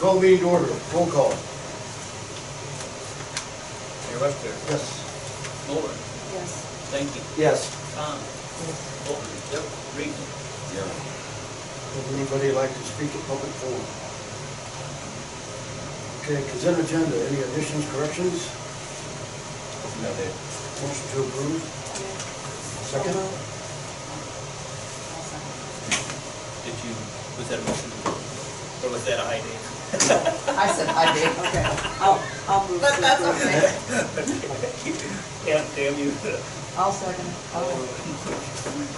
Call meeting to order. Roll call. Mayor Webster. Yes. Muller. Yes. Stanky. Yes. Tom. Bolton. Yep. Reed. Yeah. Would anybody like to speak at public forum? Okay, consent agenda. Any additions, corrections? Nothing. Motion to approve. Second? Did you, was that a motion? Or was that a high day? I said I did, okay. I'll move. But that's okay. Yeah, damn you. I'll second it.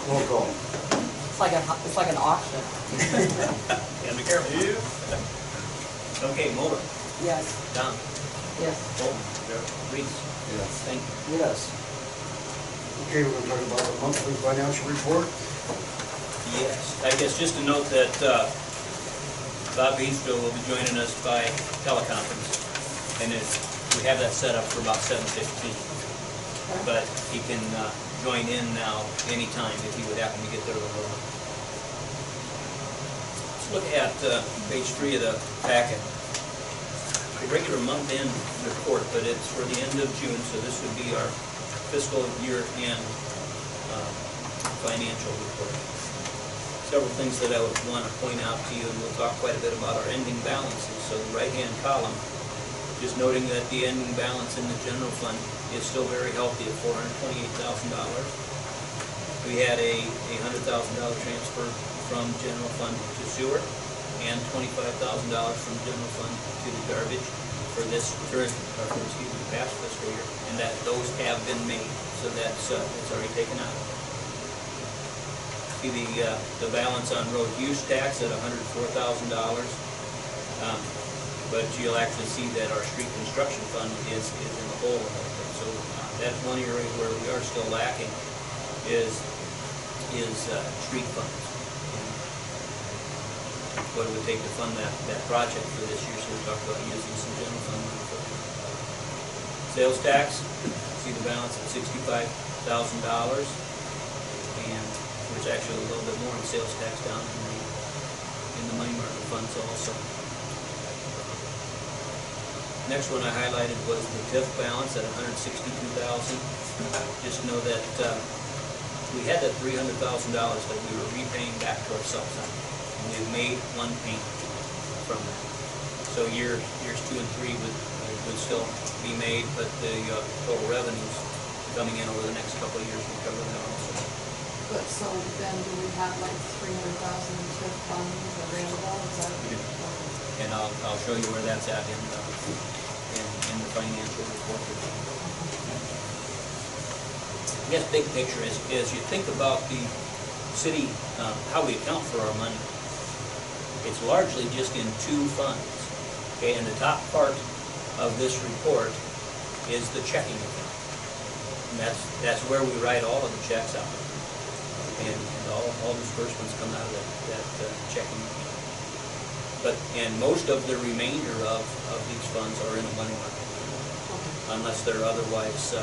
Roll call. It's like an auction. And be careful. You. Okay, Muller. Yes. Tom. Yes. Bolton. Reed. Yes. Stanky. Yes. Okay, we're gonna talk about the monthly financial report. Yes, I guess just to note that Bob Beansville will be joining us by teleconference, and we have that set up for about 7:15. But he can join in now anytime if he would happen to get there a little early. Let's look at page 3 of the packet. The regular month-end report, but it's for the end of June, so this would be our fiscal year-end financial report. Several things that I would want to point out to you, and we'll talk quite a bit about our ending balances. So the right-hand column, just noting that the ending balance in the general fund is still very healthy at $428,000. We had a $100,000 transfer from general fund to sewer, and $25,000 from general fund to the garbage for this current, past fiscal year, and that those have been made, so that's already taken out. See the balance on road use tax at $104,000, but you'll actually see that our street construction fund is in the hole a little bit. So that's one area where we are still lacking is street funds. What it would take to fund that project for this year, so we talked about using some general fund money for it. Sales tax, see the balance at $65,000, and there's actually a little bit more in sales tax down in the money market funds also. Next one I highlighted was the TIF balance at $162,000. Just know that we had that $300,000 that we were repaying back to ourselves on. And we've made one payment from that. So years 2 and 3 would still be made, but the total revenues coming in over the next couple of years will cover that also. But so then do we have like 300,000 in TIF funds available? Is that? We do. And I'll show you where that's at in the financial report. I guess big picture is you think about the city, how we account for our money. It's largely just in 2 funds. Okay, and the top part of this report is the checking account. And that's where we write all of the checks out. And all disbursements come out of that checking account. And most of the remainder of these funds are in a money market, unless they're otherwise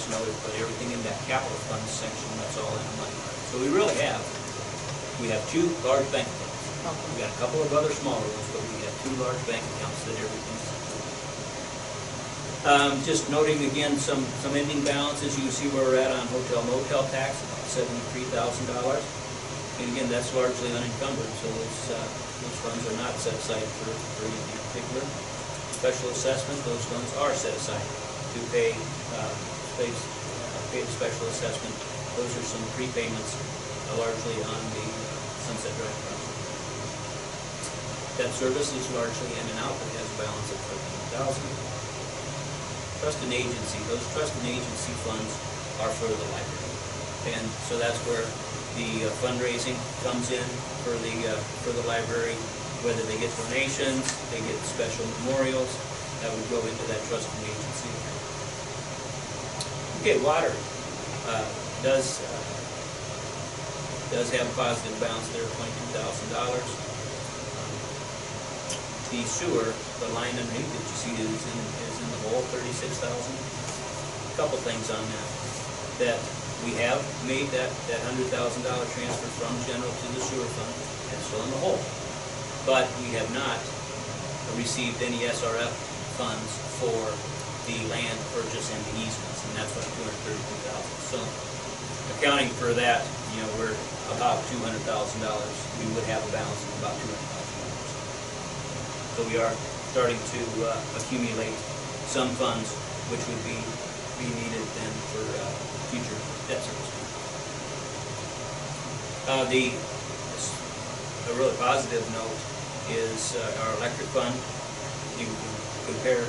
noted. But everything in that capital funds section, that's all in a money market. So we have 2 large bank accounts. We got a couple of other smaller ones, but we have 2 large bank accounts that everything's in. Just noting again some ending balances. You can see where we're at on hotel motel tax, about $73,000. And again, that's largely unencumbered, so those funds are not set aside for anything particular. Special assessment, those funds are set aside to pay the special assessment. Those are some prepayments largely on the Sunset Drive project. Debt service is largely in and out, but has a balance of $13,000. Trust and agency, those trust and agency funds are for the library. And so that's where the fundraising comes in for the library, whether they get donations, they get special memorials, that would go into that trust and agency. Okay, water does have a positive balance there of $22,000. The sewer, the line underneath that you see is in the hole, $36,000. A couple things on that we have made that $100,000 transfer from general to the sewer fund. That's still in the hole, but we have not received any SRF funds for the land purchase and the easements, and that's what $232,000. So accounting for that, we're about $200,000. We would have a balance of about $200,000. So we are starting to accumulate some funds, which would be needed then for future debt service. A really positive note is our electric fund. You can compare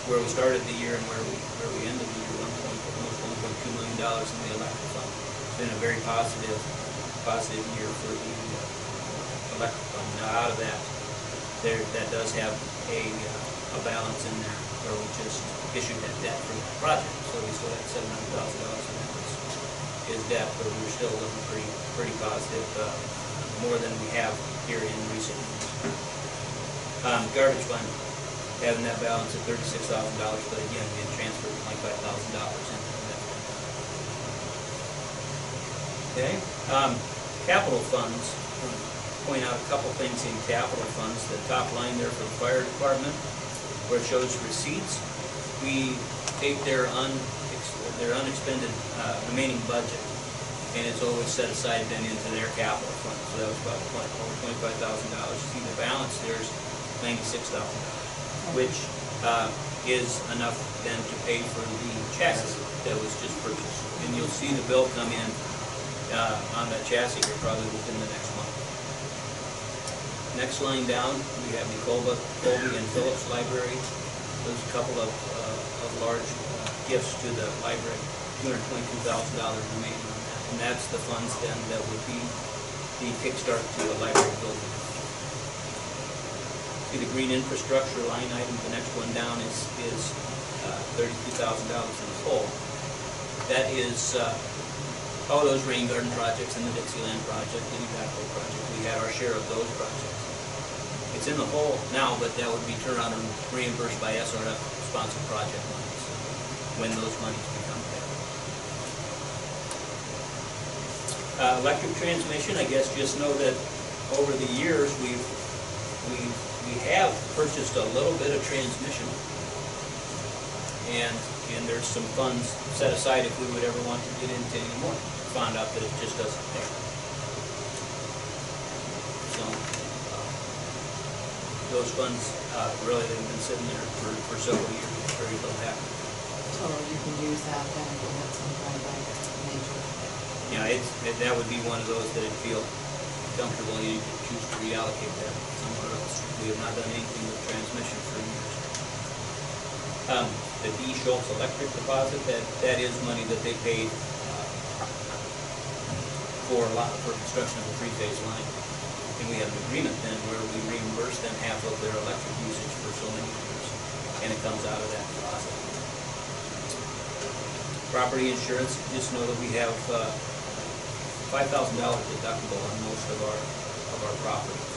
where we started the year and where we ended the year. Almost $1.2 million in the electric fund. It's been a very positive year for the electric fund. Now, out of that, that does have a balance in there where we just issued that debt for the project. So we still have $700,000 in that is debt, but we're still looking pretty positive, more than we have here in recent years. Garbage fund, having that balance at $36,000, but again, we had transferred $25,000 into that. Okay, capital funds. Point out a couple things in capital funds. The top line there for the fire department, where it shows receipts, we take their unexpended remaining budget, and it's always set aside then into their capital fund. So that was about over $25,000. You see the balance there's $96,000, which is enough then to pay for the chassis that was just purchased. And you'll see the bill come in on that chassis here probably within the next month. Next line down, we have the Colby and Phillips Library. There's a couple of large gifts to the library, $222,000 remaining on that. And that's the funds then that would be the kickstart to the library building. See the green infrastructure line item, the next one down is $32,000 in the hole. That is all those rain garden projects and the Dixieland project, the new backhoe project. We had our share of those projects. It's in the hole now, but that would be turned around and reimbursed by SRF sponsored project monies when those monies become available. Electric transmission, I guess just know that over the years we have purchased a little bit of transmission, and there's some funds set aside if we would ever want to get into any more. Found out that it just doesn't pay. So those funds really they've been sitting there for several years with very little happening. So you can use that then if you have some kind of major. Yeah, that would be one of those that I'd feel comfortable. You could choose to reallocate that somewhere else. We have not done anything with transmission for years. The D. Schultz electric deposit, that is money that they paid for construction of a three-phase line. And we have an agreement then where we reimburse them half of their electric usage for so many years. And it comes out of that deposit. Property insurance, just know that we have $5,000 deductible on most of our properties.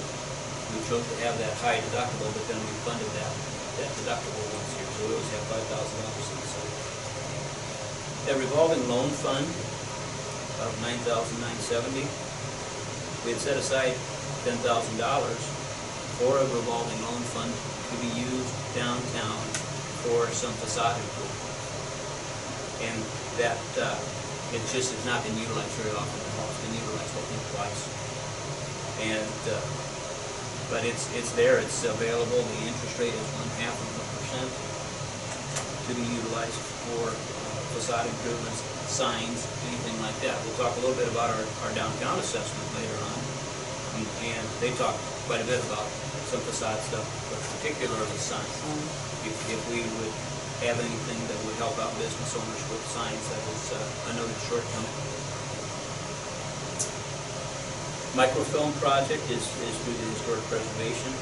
We chose to have that high deductible, but then we funded that deductible once a year, so we always have $5,000 set aside. That revolving loan fund of $9,970, we had set aside $10,000 for a revolving loan fund to be used downtown for some facade improvement. And that it just has not been utilized very often at all. It's been utilized, I think, twice. And but it's there. It's available. The interest rate is 0.5% to be utilized for facade improvements, signs, anything like that. We'll talk a little bit about our downtown assessment later on, and they talk quite a bit about some facade stuff, but particularly signs. If we would have anything that would help out business owners with signs, that is a noted shortcoming. Microfilm project is through the Historic Preservation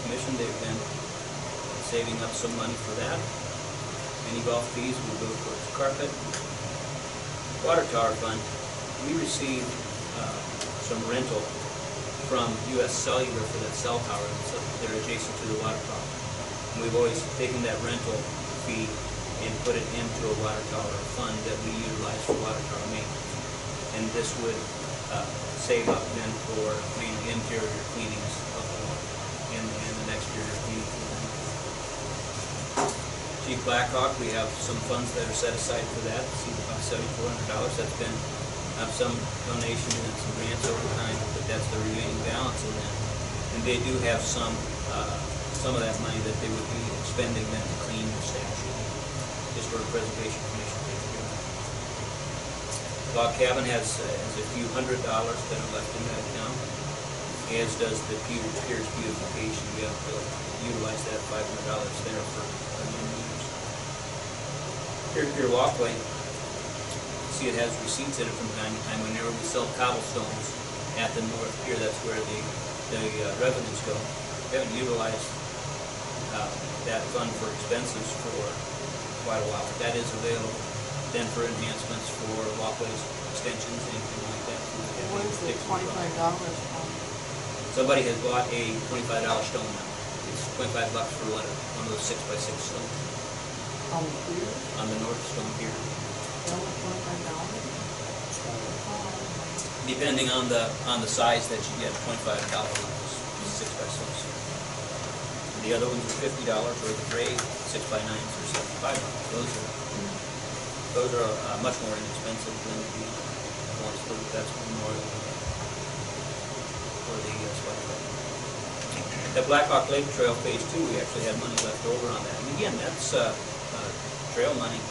Commission. They've been saving up some money for that. Mini golf fees will go towards carpet. Water tower fund, we received some rental from U.S. Cellular for that cell tower that's up there adjacent to the water tower. And we've always taken that rental fee and put it into a water tower fund that we utilize for water tower maintenance. And this would save up then for mainly interior cleanings of the water and interior paint. Chief Blackhawk, we have some funds that are set aside for that, see about $7,400, that's been, some donations and some grants over time, but that's the remaining balance in that. And they do have some of that money that they would be expending then to clean the statue. Historic Preservation Commission takes care of that. Log Cabin has a few $100s that are left in that account, as does the Pierce beautification. We have to utilize that $500 there for new use. Your walkway, see it has receipts in it from time to time. Whenever we sell cobblestones at the North Pier, that's where the revenues go. We haven't utilized that fund for expenses for quite a while. That is available then for enhancements for walkways, extensions, anything like that. What is it, $25 from? Somebody has bought a $25 stone now. It's $25 for one of those 6x6 stones On the pier? on the North Stone Pier. Only $25? Depending on the size that you get, $25 ones, 6x6. The other ones are $50, or the gray 6x9s are $75. Those are much more inexpensive than the ones for that's Memorial for the spotlight. The Blackhawk Lake Trail Phase 2, we actually had money left over on that. And again, that's trail money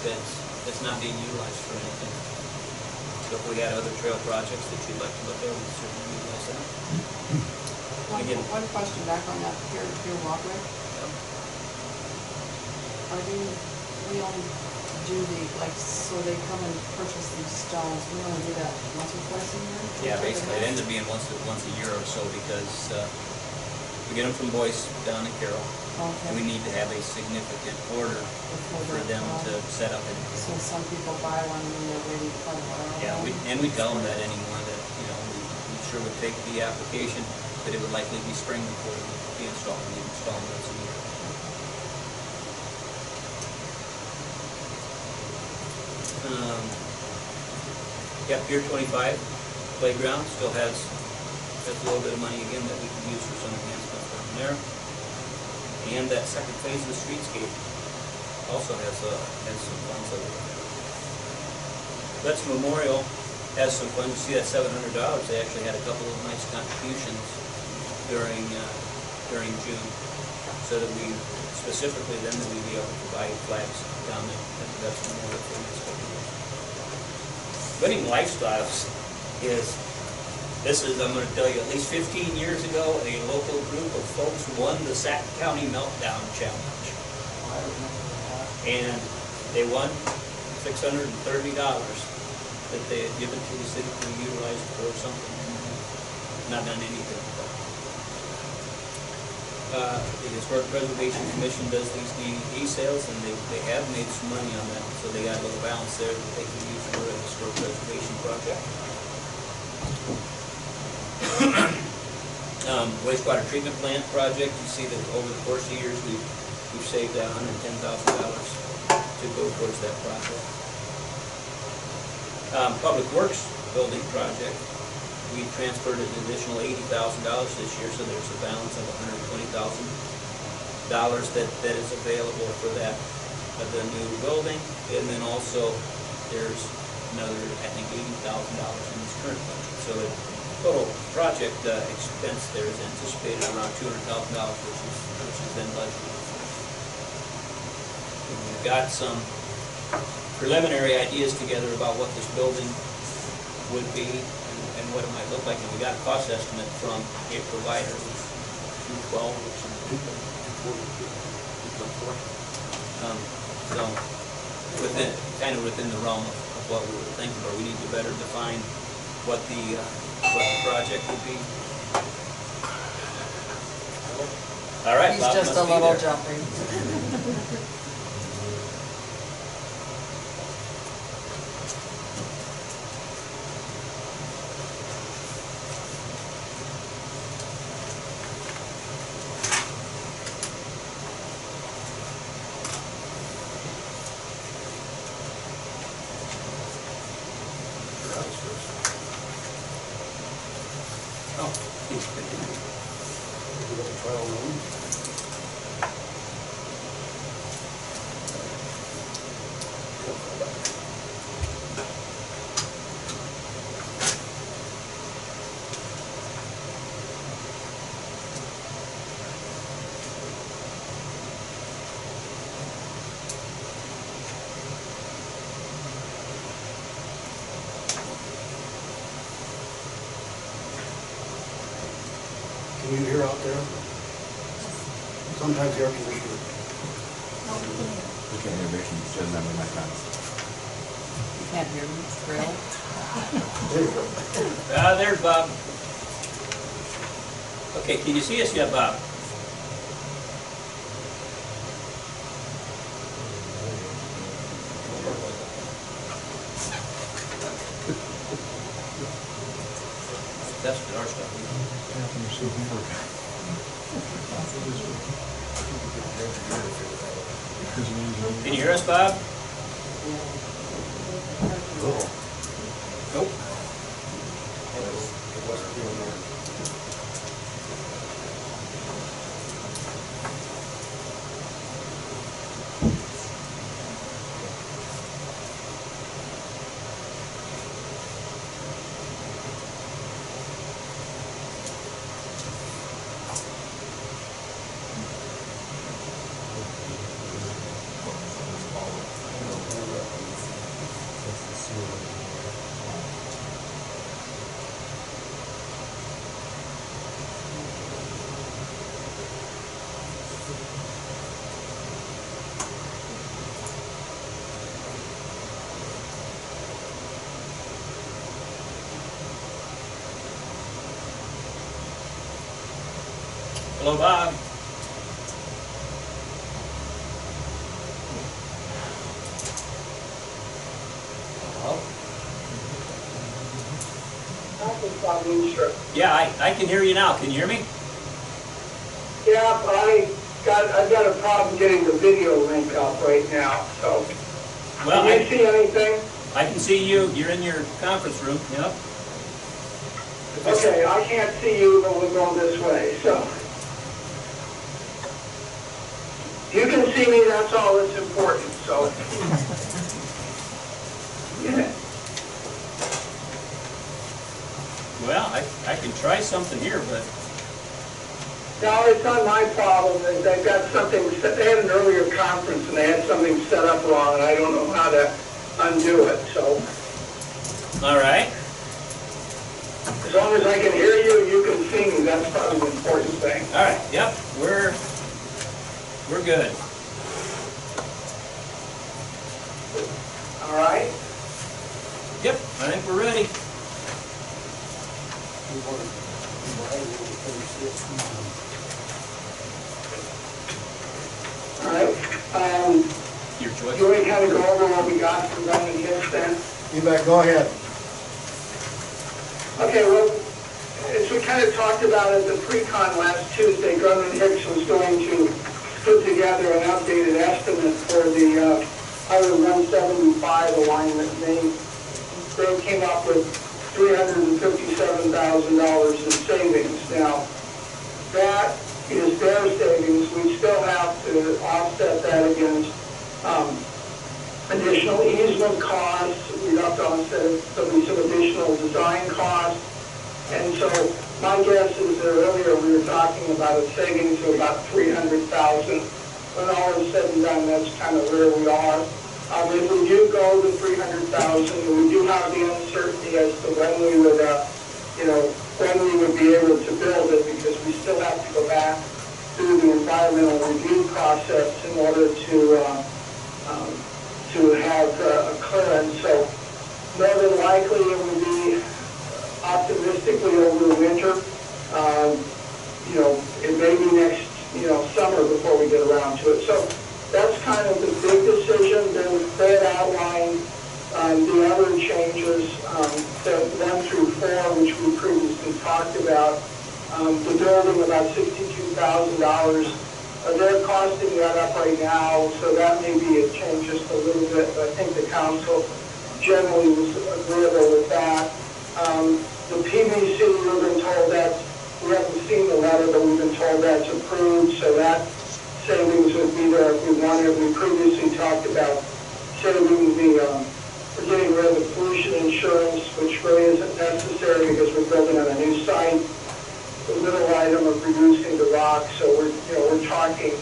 that's not being utilized for anything. So if we had other trail projects that you'd like to look at, we'd certainly utilize that. One question back on that pier walkway. We only do so they come and purchase these stones, we only do that once or twice a year? Yeah, basically, it ends up being once a year or so because we get them from Boyce down in Carroll. Okay. And we need to have a significant order for them to set up. So some people buy one and then they're waiting quite a while. Yeah, we tell them that anymore, that, we sure would take the application, but it would likely be spring before it would be installed. We install them once a year. Yeah, Pier 25 playground still has a little bit of money again that we can use for some enhancements down there. And that second phase of the streetscape also has some funds that are there. That's Memorial has some funds. You see that $700? They actually had a couple of nice contributions during June, so that we specifically then that we'd be able to buy flags down at the Dutch Memorial for the next couple of years. Winning Lifestyles I'm going to tell you, at least 15 years ago, a local group of folks won the Sac County Meltdown Challenge. And they won $630 that they had given to the city to utilize for something. Not done anything. The Historic Preservation Commission does these DVD sales, and they have made some money on that, so they got a little balance there that they can use for a historic preservation project. Wastewater treatment plant project, you see that over the course of years we've saved $110,000 to go towards that project. Public Works building project, we transferred an additional $80,000 this year, so there's a balance of $120,000 that is available for that, the new building, and then also there's another, I think, $80,000 in this current budget. So the total project expense there is anticipated around $200,000, which is then budgeted. We've got some preliminary ideas together about what this building would be and what it might look like, and we got a cost estimate from a provider, $212 or something. So within the realm of what we were thinking, or we need to better define what the project would be. All right, He's Bob just must a be little there. jumpy. Oh, You got the trial room. Can you hear out there? Sometimes the air conditioner. We can't hear Vicky, she doesn't have my friends. You can't hear me, really? There you go. There's Bob. Okay, can you see us yet, Bob? That's our stuff. Can you hear us, Bob? Nope. Hello, Bob. Yeah, I can hear you now. Can you hear me? Yeah, I've got a problem getting the video link up right now, so. Well, Can you see anything? I can see you. You're in your conference room. Yep. Okay, I can't see you, but we'll go this way, so. You can see me, that's all that's important, so. Yeah. Well, I can try something here, but No, it's not my problem. They've got something, they had an earlier conference and they had something set up wrong, and I don't know how to undo it, so. all right. As long as I can hear you, you can see me, that's probably the important thing. All right. Yep. We're good. All right? Yep. I think we're ready. All right. Your choice. You want to kind of go over what we got from Brendan Hicks then? You bet, go ahead. Okay, well, as we kind of talked about at the pre-con last Tuesday, Grundman Hicks was going to put together an updated estimate for the Highway 175 alignment. They came up with $357,000 in savings. Now, that is their savings. We still have to offset that against additional easement costs. We have to offset some additional design costs. And so my guess is that earlier we were talking about a savings of about $300,000. When all is said and done, that's kind of where we are. If we do go to $300,000, we do have the uncertainty as to when we would, when we would be able to build it, because we still have to go back through the environmental review process in order to have a clearance. So more than likely it would be optimistically over the winter. It may be next, summer before we get around to it. So that's kind of the big decision. Then they had outlined the other changes, that 1 through 4, which we previously talked about. The building, about $62,000. They're costing that up right now, so that may be a change just a little bit. But I think the council generally was agreeable with that. The PVC, we've been told that, we haven't seen the letter, but we've been told that's approved, so that savings would be there if we wanted. We previously talked about saving we're getting rid of the pollution insurance, which really isn't necessary because we're building on a new site. The little item of reducing the rock, so we're talking,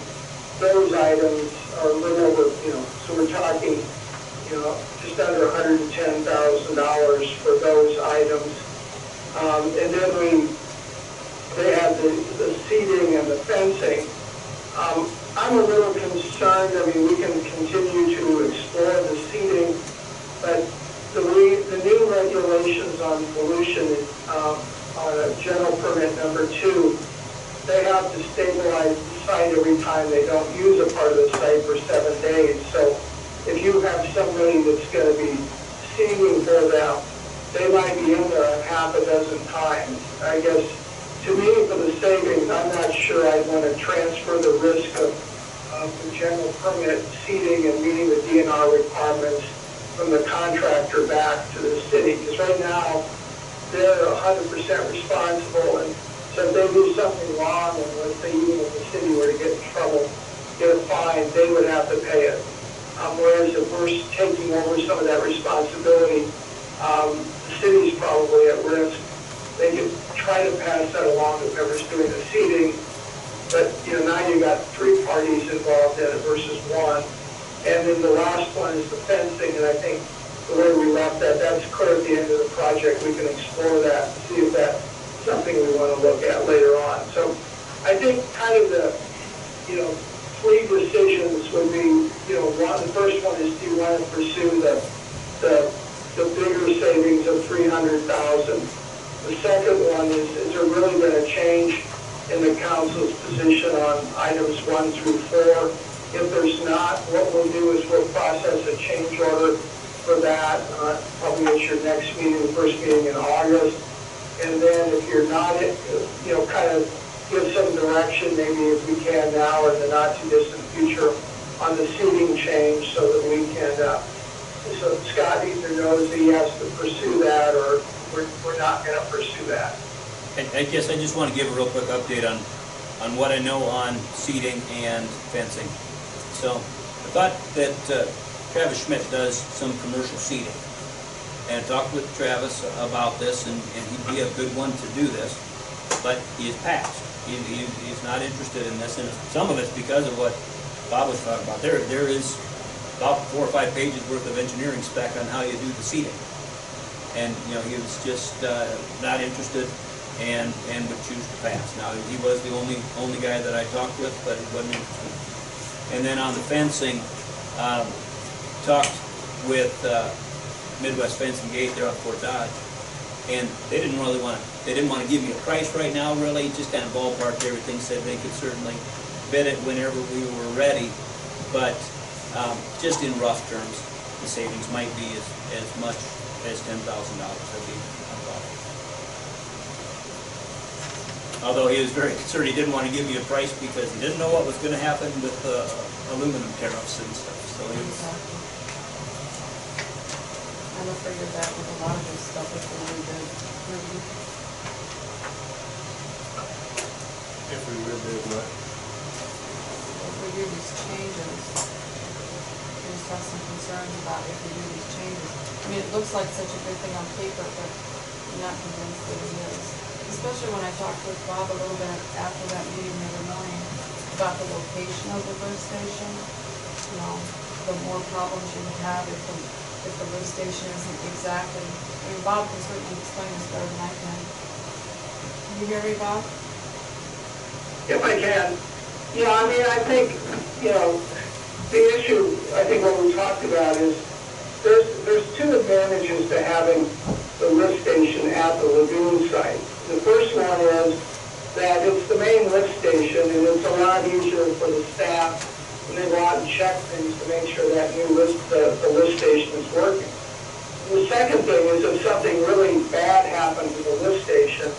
those items are a little over, so we're talking, just under $110,000 for those items. And then they have the seating and the fencing. I'm a little concerned. I mean, we can continue to explore the seating, but the new regulations on pollution on a general permit number 2, they have to stabilize the site every time they don't use a part of the site for 7 days. So if you have somebody that's going to be seating for them, they might be in there a half a dozen times. I guess, to me, for the savings, I'm not sure I'd want to transfer the risk of the general permit seating and meeting the DNR requirements from the contractor back to the city. Because right now, they're 100% responsible, and so if they do something wrong, and let's say even if the city were to get in trouble, get a fine, they would have to pay it. Whereas if we're taking over some of that responsibility, the city's probably at risk. They could try to pass that along to whoever's doing the seating, but now you got 3 parties involved in it versus 1. And then the last one is the fencing, and I think the way we left that's clear at the end of the project. We can explore that and see if that's something we want to look at later on. So I think kind of the, 3 decisions would be, the first one is, do you want to pursue the bigger savings of $300,000? The second one is there really been a change in the council's position on items 1 through 4? If there's not, what we'll do is we'll process a change order for that, probably at your next meeting, first meeting in August. And then if you're not, kind of give some direction, maybe if we can now or in the not too distant future, on the seating change so that we can, so Scott either knows that he has to pursue that or we're not going to pursue that. I guess I just want to give a real quick update on what I know on seating and fencing. So I thought that Travis Schmidt does some commercial seating. And I talked with Travis about this, and he'd be a good one to do this, but he has passed. He's not interested in this, and some of it's because of what Bob was talking about. There is about 4 or 5 pages worth of engineering spec on how you do the seating. And, he was just not interested and would choose to pass. Now, he was the only guy that I talked with, but he wasn't interested. And then on the fencing, talked with Midwest Fence and Gate there off Fort Dodge, and they didn't want to give me a price right now, really, just kind of ballparked everything, said they could certainly bid it whenever we were ready, but just in rough terms, the savings might be as much as $10,000, that'd be about. Although he was very concerned, he didn't want to give me a price because he didn't know what was going to happen with aluminum tariffs and stuff. So he was. I'm afraid of that with a lot of this stuff if we rebid. If we rebid what? If we do these changes, we just have some concerns about if we do these changes. I mean, it looks like such a good thing on paper, but I'm not convinced that it is. Especially when I talked with Bob a little bit after that meeting the other morning about the location of the lift station. The more problems you would have if the lift station isn't exactly. I mean, Bob can certainly explain this better than I can. Can you hear me, Bob? If I can. I think, the issue, I think what we talked about is there's 2 advantages to having the lift station at the lagoon site. The first one is that it's the main lift station, and it's a lot easier for the staff when they go out and check things to make sure that the lift station is working. And the second thing is if something really bad happens at the lift station,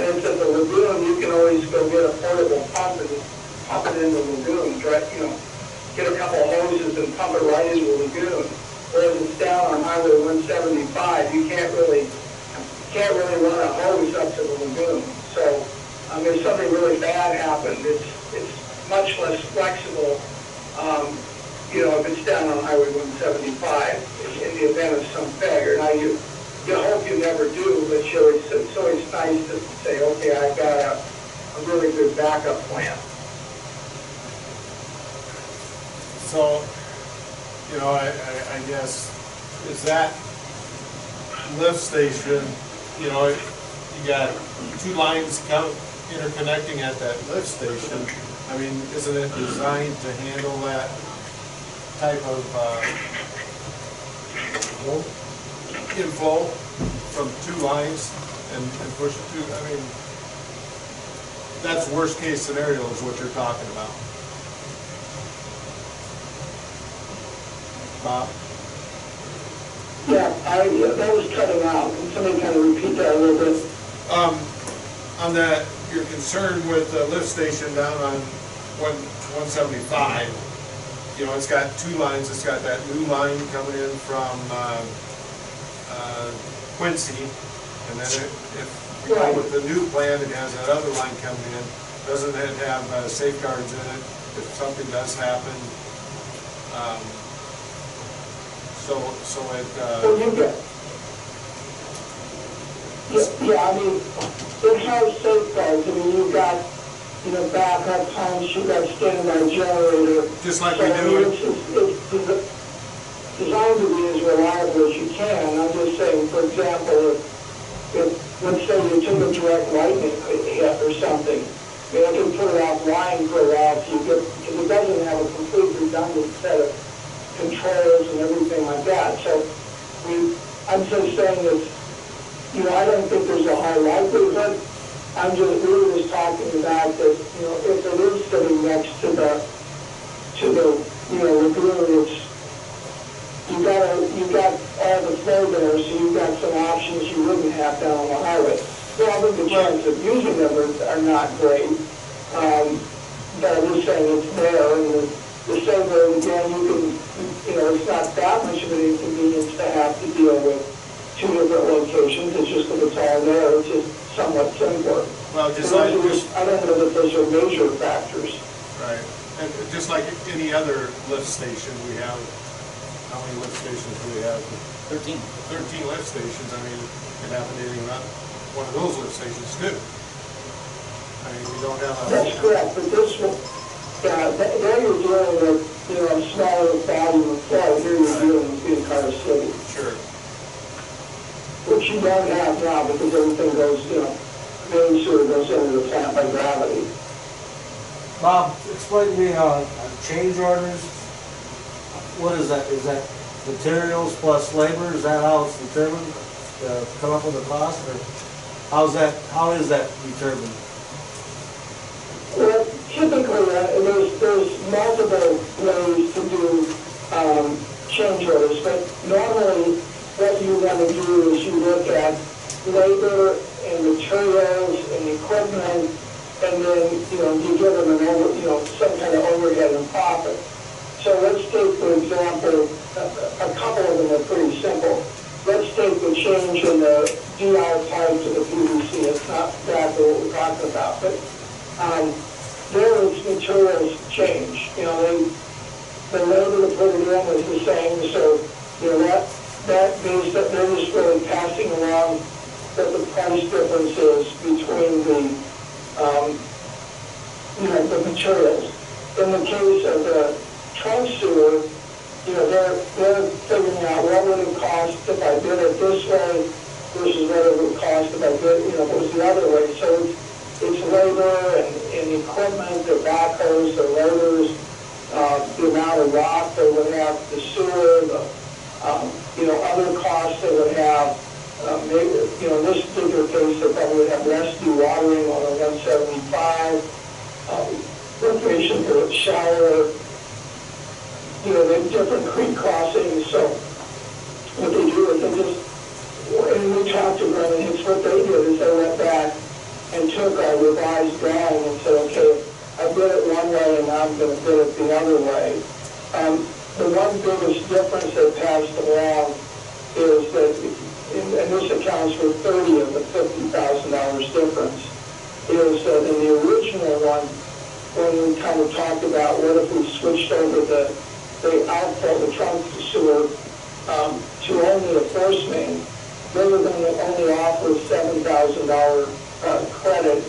and it's at the lagoon, you can always go get a portable pump and pump it in the lagoon, get a couple of hoses and pump it right into the lagoon. Whereas it's down on Highway 175, you can't really run a hose up to the lagoon. So if something really bad happened, it's much less flexible if it's down on Highway 175, in the event of some failure. Now, you hope you never do, but it's always nice to say, okay, I've got a really good backup plan. So, I guess, is that lift station, you got two lines interconnecting at that lift station. I mean, isn't it designed to handle that type of inflow from two lines and push it through? I mean, that's worst case scenario is what you're talking about. Bob? Yeah, that was cutting out. Can somebody kind of repeat that a little bit? On that, your concern with the lift station down on 175, it's got two lines. It's got that new line coming in from Quincy, and then with the new plan, it has that other line coming in. Doesn't it have safeguards in it if something does happen? So it. Well, you get. Yeah, I mean, it has safeguards. I mean, you've got, backup times, you've got standby generator. Just like so, we do. It's designed to be as reliable as you can. I'm just saying, for example, if let's say you took a direct lightning hit or something, you can put it offline for a while so because it doesn't have a complete redundant set of controls and everything like that. So I'm just saying that, I don't think there's a high likelihood. We were just talking about that, if it is sitting next to the lagoon, you got all the flow there, so you've got some options you wouldn't have down on the highway. Well, I think the chances of using them are not great, but I'm just saying it's there, and the same way, again, it's not that much of an inconvenience to have to deal with two different locations. It's just that it's all there. It's just somewhat simpler. Well, I don't know that those are major factors. Right, and just like any other lift station, we have. How many lift stations do we have? 13. 13 lift stations. I mean, it could happen to any one of those lift stations too. I mean, we don't have a. That's correct, but this one. Yeah, there you're dealing with, a smaller volume of flow. Here you're dealing with the entire city. Sure. Which you don't have now because everything goes, main sewer goes into the plant by gravity. Bob, explain to me on change orders. What is that? Is that materials plus labor? Is that how it's determined? Come up with a cost, or how is that determined? Well, typically, there's multiple ways to do change orders, but normally what you want to do is you look at labor and materials and equipment, and then, you give them some kind of overhead and profit. So let's take, for example, a couple of them are pretty simple. Let's take the change in the DR pipe to the PVC. It's not exactly what we're talking about, but there its materials change. The labor to put it in is the same, so that means that they're just really passing along what the price difference is between the materials. In the case of the trunk sewer, they're figuring out what would it cost if I did it this way versus what it would cost if I did, if it was the other way. So it's labor and equipment, the backhoes, the loaders, the amount of rock they would have, the sewer, other costs they would have. Maybe, in this particular case, they probably would have less dewatering on a 175, location for a shower, the different creek crossings. So what they do is they just, and we talked to Brennan Hicks, what they did is they went back and took our revised drawing and said, okay, I did it one way and now I'm going to do it the other way. The one biggest difference they passed along is that, and this accounts for 30 of the $50,000 difference, is that in the original one, when we kind of talked about what if we switched over the the outflow, the trunk sewer, to only a force main, they were going to only offer $7,000 credit,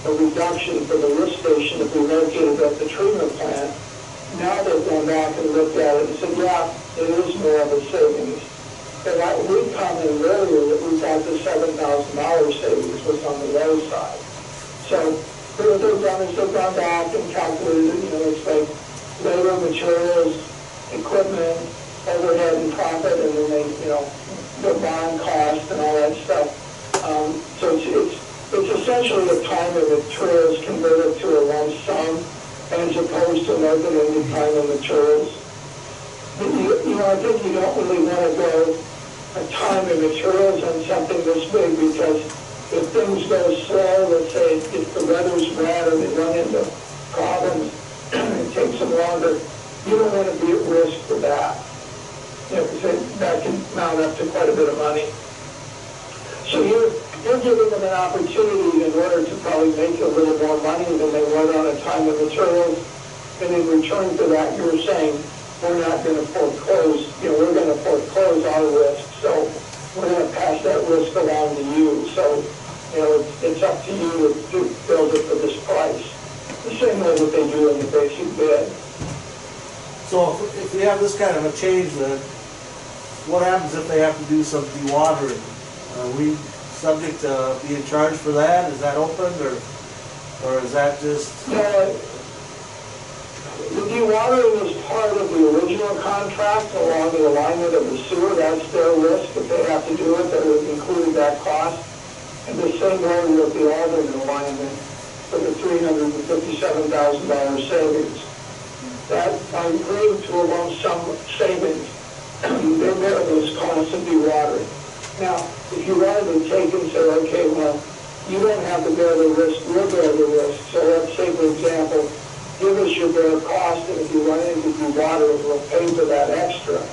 a reduction for the lift station to be located at the treatment plant. Now they've gone back and looked at it and said, yeah, it is more of a savings. And we commented earlier that we thought the $7,000 savings was on the low side. So what they've done is they've gone back and calculated, it's like labor, materials, equipment, overhead and profit, and then they, the bond cost and all that stuff. So it's essentially a time and materials converted to a lump sum as opposed to an open-ended time and materials. But I think you don't really want to go a time and materials on something this big because if things go slow, let's say if the weather's bad or they run into problems, it takes them longer, you don't want to be at risk for that. Because that can mount up to quite a bit of money. So you're giving them an opportunity in order to probably make a little more money than they would on a time and materials. And in return for that, you're saying, we're not going to foreclose, we're going to foreclose our risk. So we're going to pass that risk along to you. So, it's up to you to build it for this price. The same way that they do in the basic bid. So if we have this kind of a change, then what happens if they have to do some dewatering? Are we subject to being charged for that? Is that open, or is that just? The dewatering is part of the original contract along the alignment of the sewer. That's their risk. If they have to do it, they would include that cost. And the same way with the Alderman alignment for the $357,000 savings. That by agreeing to a lump sum savings, they bear those costs of dewatering. Now, if you wanted to take and say, okay, well, you don't have to bear the risk, we'll bear the risk. So let's say, for example, give us your bare cost, and if you run into dewatering, we'll pay for that extra.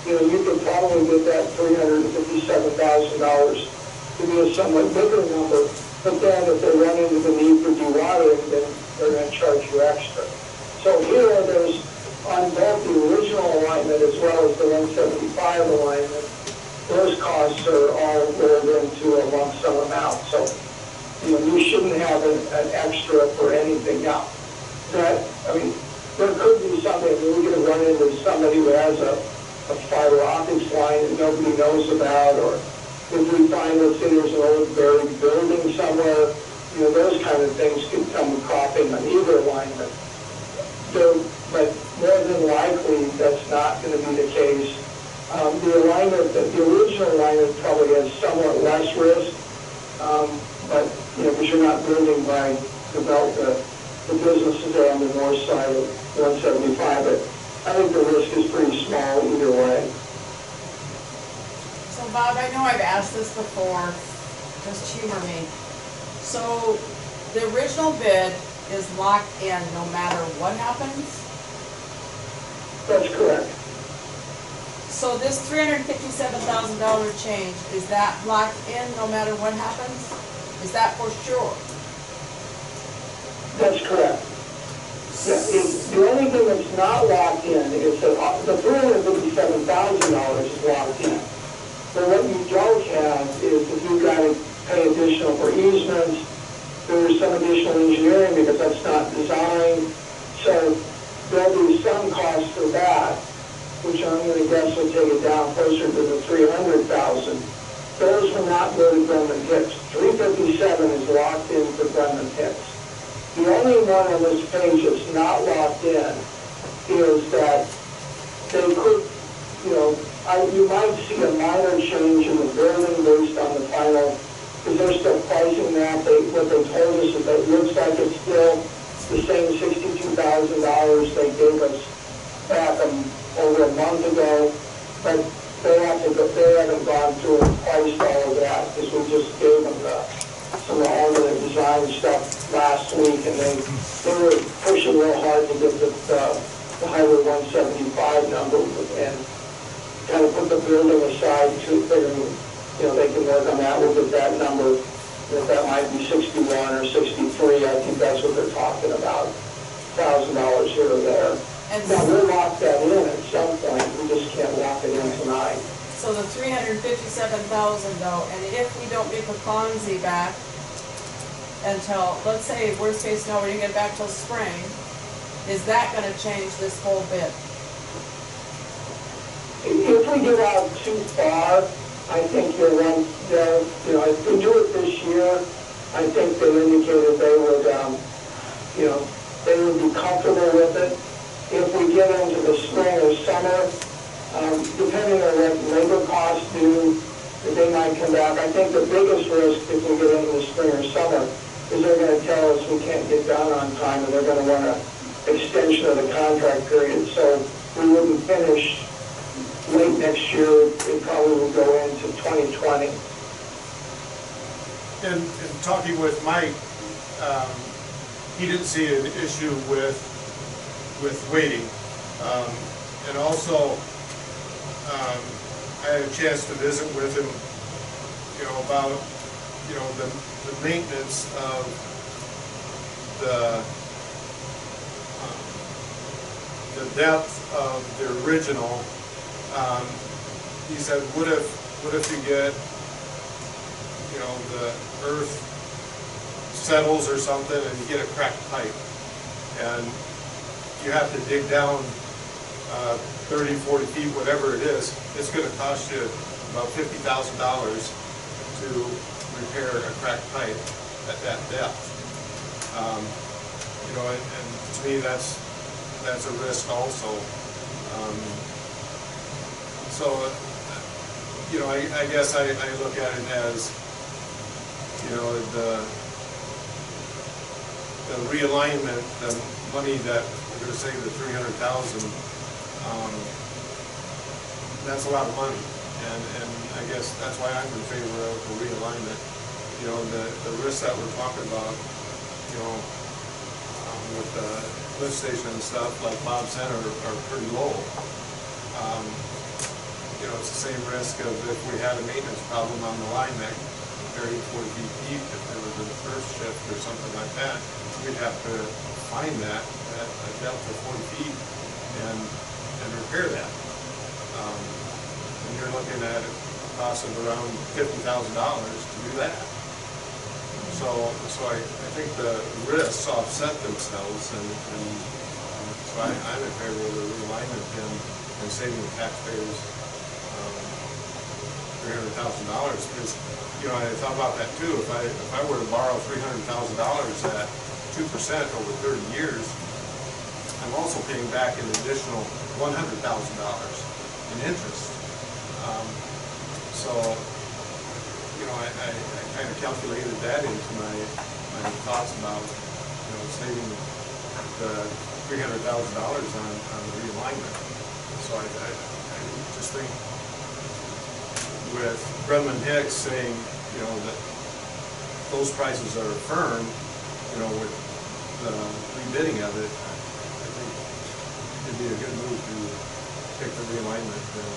You could probably get that $357,000 to be a somewhat bigger number, but then if they run into the need for dewatering, then they're going to charge you extra. So here there's, on both the original alignment as well as the 175 alignment, those costs are all rolled into a lump sum amount. So, you shouldn't have an extra for anything. Now, there could be something, we're going to run into somebody who has a fiber optics line that nobody knows about, or if we find, let's say there's an old buried building somewhere, those kind of things could come cropping on either alignment. But more than likely, that's not going to be the case. The original alignment probably has somewhat less risk, but because you're not building by the businesses there on the north side of 175, but I think the risk is pretty small either way. So Bob, I know I've asked this before, just humor me. So the original bid is locked in no matter what happens? That's correct. So this $357,000 change, is that locked in no matter what happens? Is that for sure? That's correct. Yeah, the only thing that's not locked in is that the $357,000 is locked in. But what you don't have is if you've got to pay additional for easements, there's some additional engineering because that's not designed. So there'll be some cost for that, which I'm going to guess will take it down closer to the $300,000. Those will not go to Brendan Hicks. $357 is locked in for Brendan Hicks. The only one on this page that's not locked in is that they could, you might see a minor change in the building based on the final, because they're still pricing that. What they told us is that it looks like it's still the same $62,000 they gave us back over a month ago, but they haven't gone through and priced all of that because we just gave them some of all the design stuff last week, and they were pushing real hard to get the Highway 175 number and kind of put the building aside to figuring, they can work on that. We'll get that number. That might be 61 or 63. I think that's what they're talking about. $1,000 here or there. And Now, we'll lock that in at some point, we just can't lock it in tonight. so the 357,000 though, and if we don't get the Fonzie back until, let's say, worst case scenario, we didn't get it back till spring, is that gonna change this whole bid? If we get out too far, I think you'll run, you know, if we do it this year, I think they indicated they would, you know, they would be comfortable with it. If we get into the spring or summer, depending on what labor costs do, that they might come back. I think the biggest risk if we get into the spring or summer is they're gonna tell us we can't get done on time, and they're gonna want an extension of the contract period. So we wouldn't finish late next year, it probably will go into 2020. And talking with Mike, he didn't see an issue with waiting. And also, I had a chance to visit with him, you know, about, you know, the maintenance of the depth of the original. He said, what if you get, you know, the earth settles or something and you get a cracked pipe and you have to dig down 30, 40 feet, whatever it is, it's going to cost you about $50,000 to repair a cracked pipe at that depth. You know, and to me that's a risk also. So, you know, I guess I look at it as, you know, the realignment, the money that we're going to save, the $300,000. That's a lot of money, and I guess that's why I'm in favor of the realignment. You know, the risks that we're talking about, you know, with the lift station and stuff, like Bob said, are pretty low. You know, it's the same risk of if we had a maintenance problem on the line that buried 40 feet deep, if there was a first shift or something like that, we'd have to find that at a depth of 40 feet and repair that. And you're looking at a cost of around $50,000 to do that. So I think the risks offset themselves, and so I'm in favor of the realignment and saving the taxpayers $300,000, because, you know, I thought about that too. If I were to borrow $300,000 at 2% over 30 years, I'm also paying back an additional $100,000 in interest. So, you know, I kind of calculated that into my thoughts about, you know, saving the $300,000 on the realignment. So I just think with Brenman Hicks saying, you know, that those prices are firm, you know, with the rebidding of it, I think it'd be a good move to take the realignment and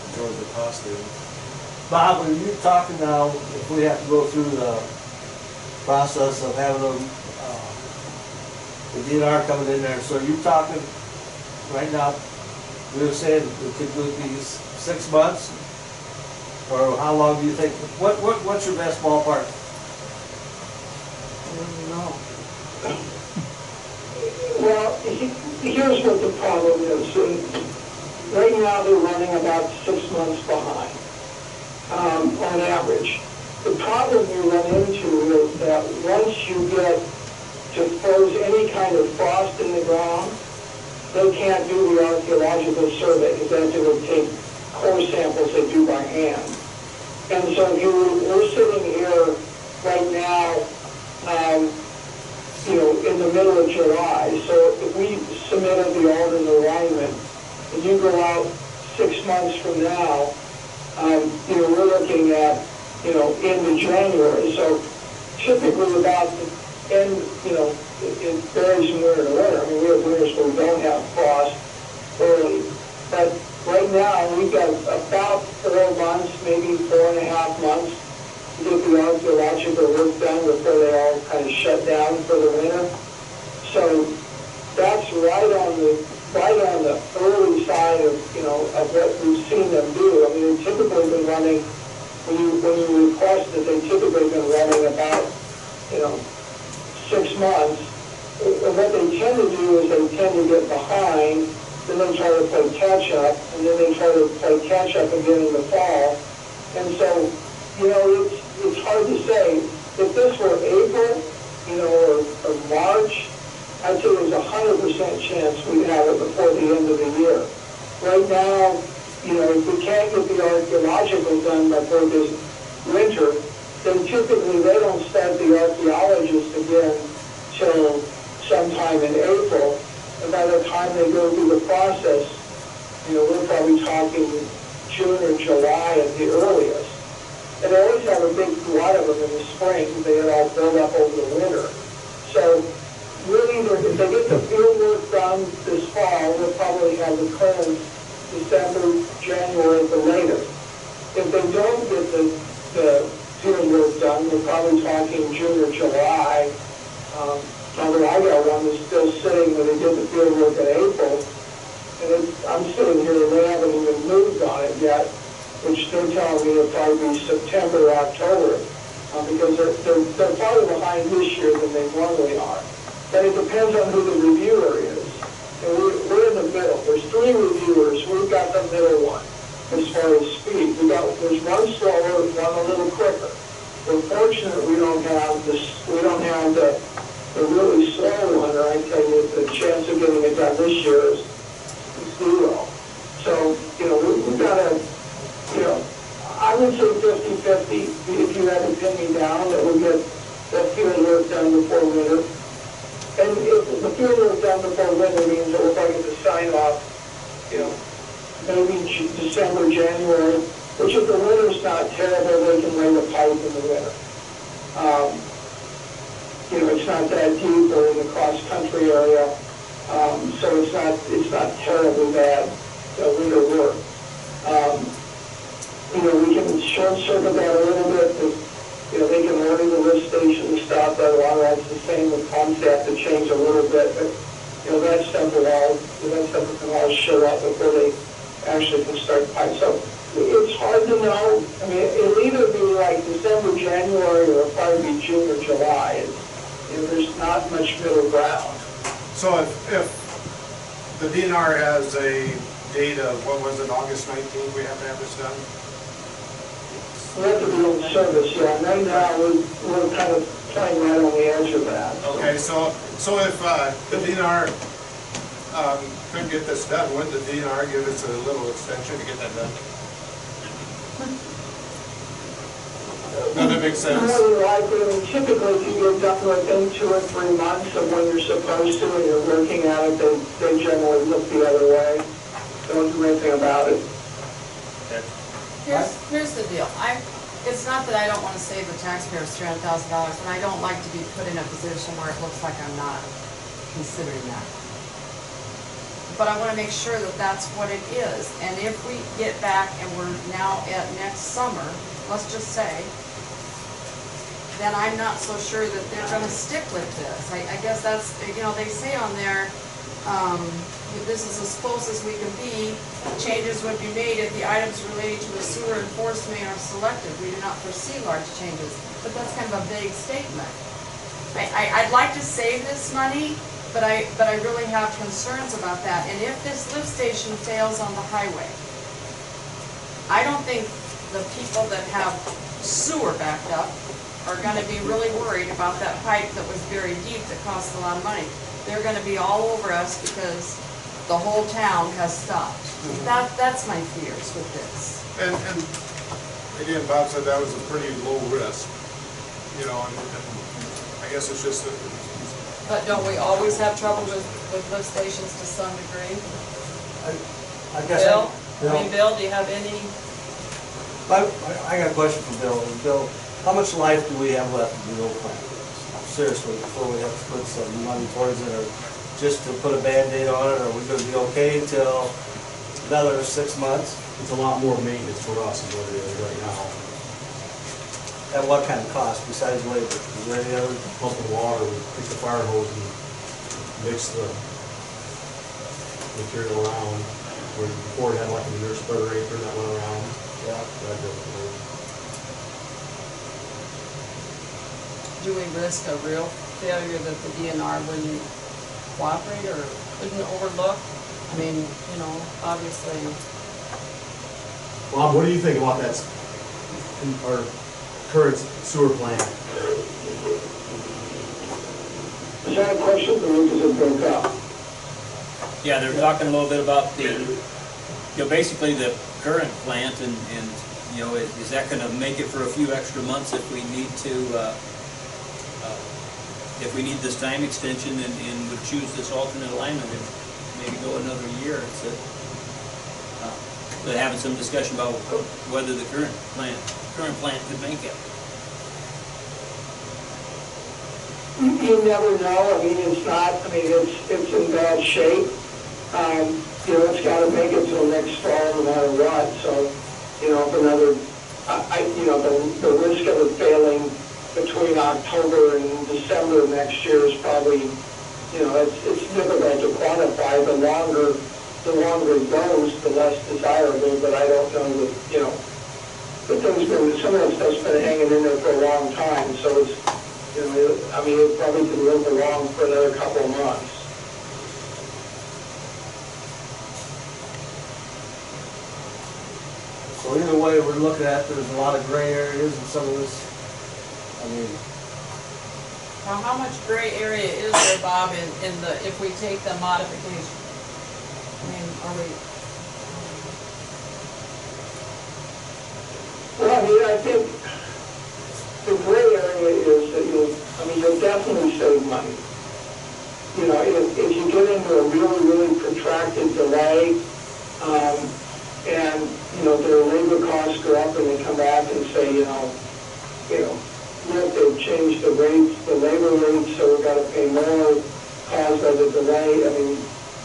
absorb the cost savings. Bob, when you're talking now, if we have to go through the process of having them, the DNR coming in there, so you're talking right now, we were saying it could be 6 months? Or how long do you think, what's your best ballpark? I don't know. Well, here's what the problem is. Right now, they're running about 6 months behind, on average. The problem you run into is that once you get to froze any kind of frost in the ground, they can't do the archaeological survey, because they would take core samples they do by hand. And so we're sitting here right now, you know, in the middle of July. So if we submitted the Alden alignment, and you go out 6 months from now, you know, we're looking at, you know, into January. So typically about the end, you know, it varies from winter to winter. I mean, we have winters where we don't have frost early. But right now, we've got about 4 months, maybe 4.5 months to get the archaeological work done before they all kind of shut down for the winter. So that's right on the early side of, of what we've seen them do. I mean, they've typically been running, when you request it, they've typically been running about, 6 months. And what they tend to do is they tend to get behind, then they try to play catch up, and then they try to play catch up again in the fall. And so, it's hard to say. If this were April, or March, I'd say there's 100% chance we'd have it before the end of the year. Right now, if we can't get the archaeological done before this winter, then typically they don't start the archaeologists again till sometime in April. And by the time they go through the process, we're probably talking June or July at the earliest. And they always have a big glut of them in the spring. They had all built up over the winter. So really, if they get the field work done this fall, we'll probably have the clearance December, January at the latest. If they don't get the field work done, we're probably talking June or July. Although I got one that's still sitting when they did the field work in April, and I'm sitting here and they haven't even moved on it yet, which they're telling me it'll probably be September or October, because they're farther behind this year than they normally are. But it depends on who the reviewer is. And we're in the middle. There's 3 reviewers. We've got the middle one as far as speed. There's one slower, one a little quicker. We're fortunate we don't have the really slow one, or I tell you, the chance of getting it done this year is 0. So, we've got to, I would say 50-50, if you had to pin me down, that we'll get the field work done before winter. And if the field work done before winter means that we'll probably get the sign off, maybe December, January, which if the winter's not terrible, they can lay the pipe in the winter. It's not that deep or in the cross-country area, so it's not terribly bad, winter work. We can short-circuit that a little bit, but, they can order the lift station stuff, but a lot of that's the same with pumps, they have to change a little bit, but, that stuff can all show up before they actually can start pipe. So it's hard to know. I mean, it'll either be like December, January, or it'll probably be June or July. There's not much middle ground. So if the DNR has a date of, what was it, August 19th, we have to have this done? We have to be in service, yeah. And right now, we're kind of playing right on the edge of that. Okay, so if the DNR couldn't get this done, wouldn't the DNR give us a little extension to get that done? Does that make sense? More than likely, I mean, typically if you get done within 2 or 3 months of when you're supposed to and you're working at it, they generally look the other way. Don't do anything about it. Here's the deal. It's not that I don't want to save the taxpayers $300,000, and I don't like to be put in a position where it looks like I'm not considering that. But I want to make sure that that's what it is. And if we get back and we're now at next summer, let's just say, then I'm not so sure that they're going to stick with this. I guess that's, they say on there, this is as close as we can be. Changes would be made if the items related to the sewer enforcement are selected. We do not foresee large changes. But that's kind of a vague statement. I'd like to save this money, but I really have concerns about that. And if this lift station fails on the highway, I don't think the people that have sewer backed up are going to be really worried about that pipe that was buried deep that cost a lot of money. They're going to be all over us because the whole town has stopped. That's my fears with this. And again, Bob said that was a pretty low risk, and I guess it's just But don't we always have trouble with lift stations to some degree? I guess. Bill, do you have any? I got a question for Bill. Bill, how much life do we have left in the old plant? Seriously, before we have to put some money towards it, or just to put a Band-Aid on it, or are we going to be okay till another 6 months? It's a lot more maintenance for us than what it is right now. At what kind of cost besides labor? Is there any other? Pump the water, we pick the fire hose and mix the material around, where before it had like a manure spreader apron that went around. Yeah. That doesn't work. Do we risk a real failure that the DNR wouldn't cooperate or couldn't overlook? I mean, you know, obviously, Bob, what do you think about that, our current sewer plant? Is that a question, or is it broke up? Yeah, they're talking a little bit about the, you know, basically the current plant and, you know, is that gonna make it for a few extra months if we need to, if we need this time extension and would choose this alternate alignment and maybe go another year? It's they're having some discussion about whether the current plant could make it. You never know. I mean, it's not, I mean, it's in bad shape. You know, it's gotta make it till next fall no matter what. So, you know, if another, you know, the risk of it failing between October and December of next year is probably, you know, it's difficult to quantify. The longer it goes, the less desirable, but I don't know that, you know, the thing's been, some of that stuff's been hanging in there for a long time, so it's, you know, I mean, it probably could live along for another couple of months. So either way we're looking at, there's a lot of gray areas in some of this. I mean, now how much gray area is there, Bob, in the, if we take the modification? I mean, are we, Well, I mean, I think the gray area is that you'll definitely save money. You know, if you get into a really protracted delay, and, you know, their labor costs go up and they come back and say, you know, look, they've changed the rates, the labor rates, so we've got to pay more caused by the delay. I mean,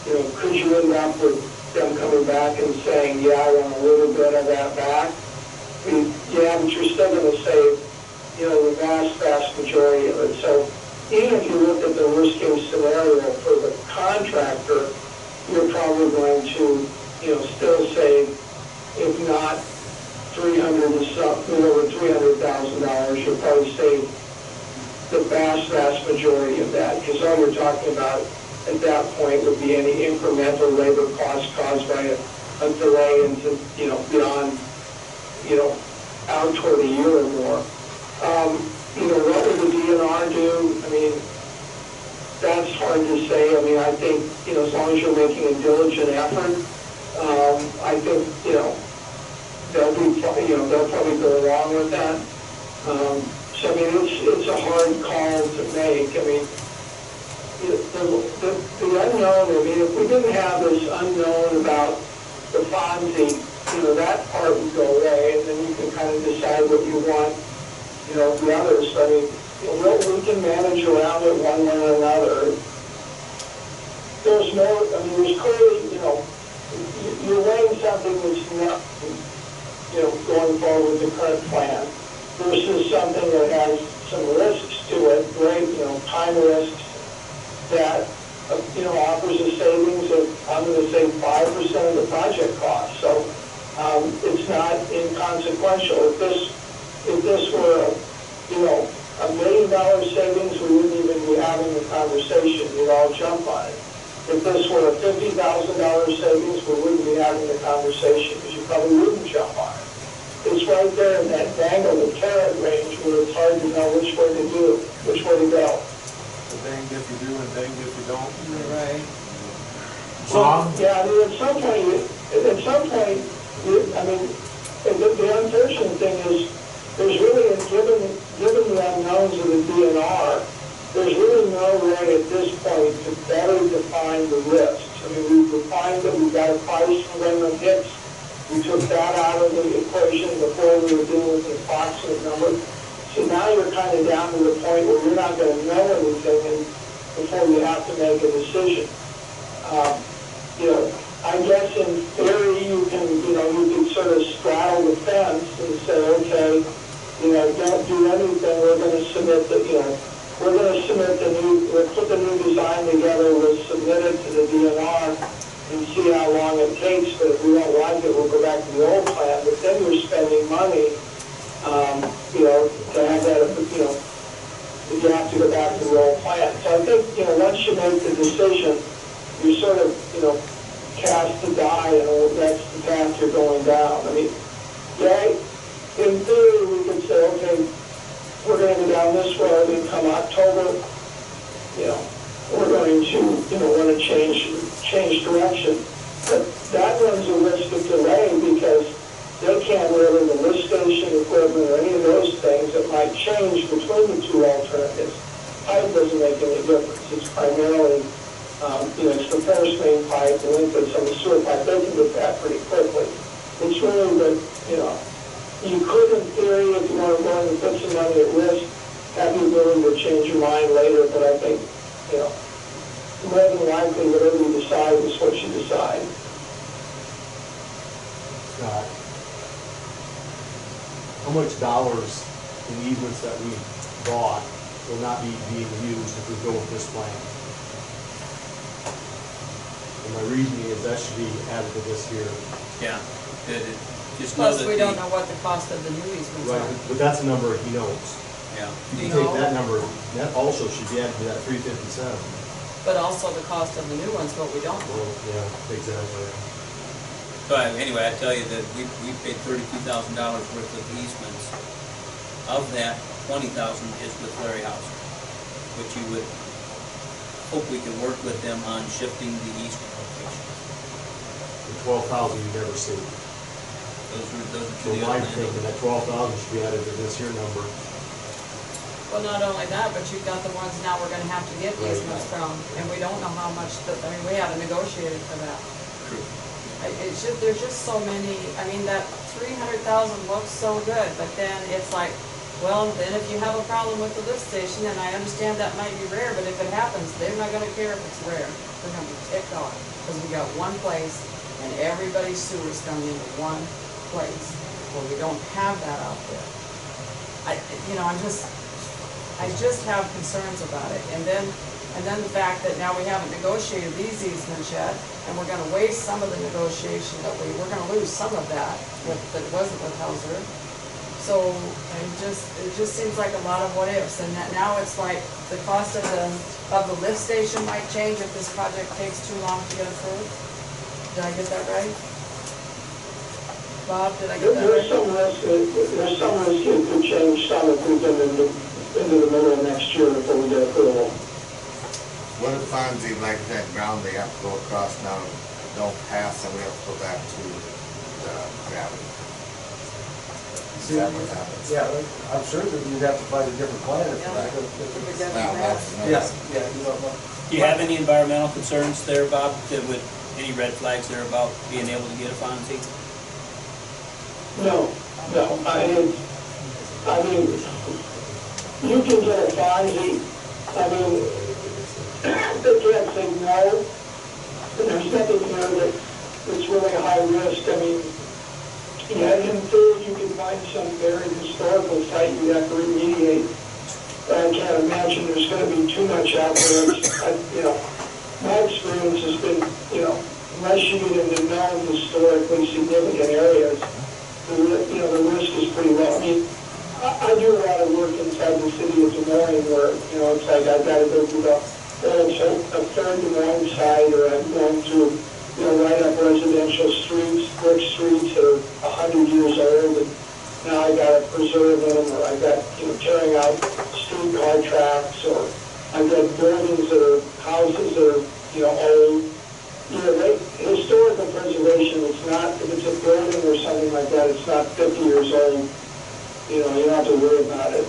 you know, could you end up with them coming back and saying, yeah, I want a little bit of that back? I mean, yeah, but you're still going to save, you know, the vast majority of it. So even if you look at the worst-case scenario for the contractor, you're probably going to, you know, still save, if not over $300,000, you'll probably save the vast majority of that, because all you're talking about at that point would be any incremental labor costs caused by a delay into, you know, beyond, you know, out toward a year or more. You know, what would the DNR do? I mean, that's hard to say. I mean, I think, you know, as long as you're making a diligent effort, I think, you know, they'll probably go along with that. So, I mean, it's a hard call to make. I mean, the unknown, I mean, if we didn't have this unknown about the Fonzie, you know, that part would go away, and then you can kind of decide what you want, you know, the others. I mean, you know, we can manage around it one way or another. There's more, I mean, there's clearly, you know, you're weighing something that's not, you know, going forward with the current plan versus something that has some risks to it, great, you know, time risks that, you know, offers a savings of, I'm going to say 5% of the project cost. So it's not inconsequential. If this were, you know, $1 million savings, we wouldn't even be having the conversation. We'd all jump on it. If this were a $50,000 savings, we wouldn't be having the conversation because you probably wouldn't jump on it. It's right there in that dangle, the carrot range, where it's hard to know which way to go. So danged if you do and danged if you don't. right? so, Yeah, I mean, at some point, I mean, the unfortunate thing is, there's really, given the unknowns of the DNR, there's really no way at this point to better define the risks. I mean, we've defined that we've got a price for Raymond Hicks. We took that out of the equation before we were dealing with the approximate number. So now you're kind of down to the point where you're not going to know anything before you have to make a decision. You know, I guess in theory you can sort of straddle the fence and say, okay, you know, don't do anything. We're going to submit we'll put the new design together, we'll submit it to the DNR, and see how long it takes, but if we don't like it, we'll go back to the old plan, but then you're spending money, to have that, if you have to go back to the old plan. So I think, once you make the decision, you sort of, cast the die, and that's the path you're going down. I mean, yeah, in theory, we could say, okay, we're going to go down this road, and come October, we're going to, want to change direction. But that runs a risk of delay because they can't order the lift station equipment or any of those things that might change between the two alternatives. Pipe doesn't make any difference. It's primarily, it's the force main pipe, the liquids on the sewer pipe. They can get that pretty quickly. It's really that, you could, in theory, if you want to go in and put some money at risk, have the ability to change your mind later, but I think, more than likely, whatever you decide is what you decide. Scott, how much dollars in easements that we bought will not be being used if we go with this plan? And my reasoning is that should be added to this here. Yeah. Just know Plus, that we don't know what the cost of the new easements Right, are. but that's a number he knows. Yeah. You No. take that number, that also should be added to that 357. But also the cost of the new ones, but we don't know. Well, yeah, exactly. So anyway, I tell you that we paid $32,000 worth of easements. Of that, 20,000 is with Larry Hauser, which you would hope we could work with them on shifting the easement location. The 12,000 you never see. Those are to So the my other thinking, land. that 12,000 should be added to this here number. Well, not only that, but you've got the ones now we're gonna have to get Right. easements from, and we don't know how much, we haven't negotiated for that. True. There's just so many, that 300,000 looks so good, but then it's like, well, then if you have a problem with the lift station, and I understand that might be rare, but if it happens, they're not gonna care if it's rare. They're gonna be ticked off, because we got one place, and everybody's sewer's coming into one place. Well, we don't have that out there. I just have concerns about it. And then the fact that now we haven't negotiated these easements yet, and we're gonna waste some of the negotiation we're gonna lose some of that that wasn't with Hauser. So it just seems like a lot of what ifs, and that now it's like the cost of the lift station might change if this project takes too long to get approved. Did I get that right? Bob, did I get that There's right? some risk it could change some if we get into the middle of next year before we get approval. What if Fonzie, like that ground they have to go across now, don't pass, and we have to go back to the gravity? Is that what happens? Yeah, I'm sure that you'd have to find a different plan for that. Well, that's another- Yes, yeah, you know, Do you have any environmental concerns there, Bob, any red flags there about being able to get a Fonzie? No, you can get a Fonzie, they can't say no, and there's nothing here that's really high risk. In theory, you can find some very historical site you have to remediate, but I can't imagine there's gonna be too much out there. My experience has been, unless you get into known historically significant areas, the risk is pretty low. I do a lot of work inside the city of Des Moines where, it's like I've got to go through a third Des Moines site, or I'm going through, right up residential streets, brick streets that are 100 years old, and now I got to preserve them, or I got, tearing out streetcar tracks, or I've got buildings that are, houses that are, old. Historical preservation, it's not, if it's a building or something like that, it's not 50 years old, you don't have to worry about it.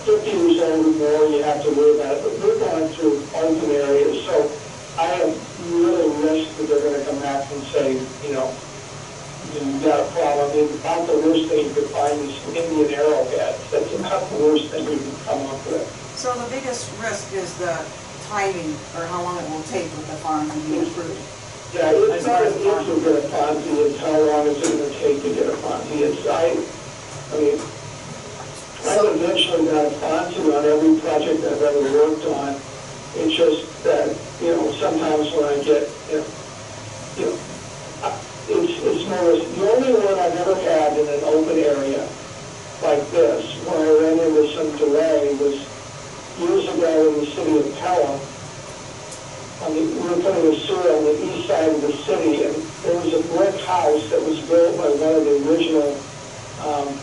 50 years old or more, you have to worry about it, but we're going through open areas, so I have really risk that they're gonna come back and say, you've got a problem. About the worst thing you could find is Indian arrowheads. That's about the worst thing you can come up with. So the biggest risk is the timing, or how long it will take with the farm to be approved. Yeah, it's not an if you get a Fonzie, it's how long is it going to take to get a Fonzie. I've eventually got a Fonzie on every project I've ever worked on. It's just that, sometimes when I get, smallest, the only one I've ever had in an open area like this, where I ran into some delay, was years ago in the city of Pella. We were putting a sewer on the east side of the city, and there was a brick house that was built by one of the original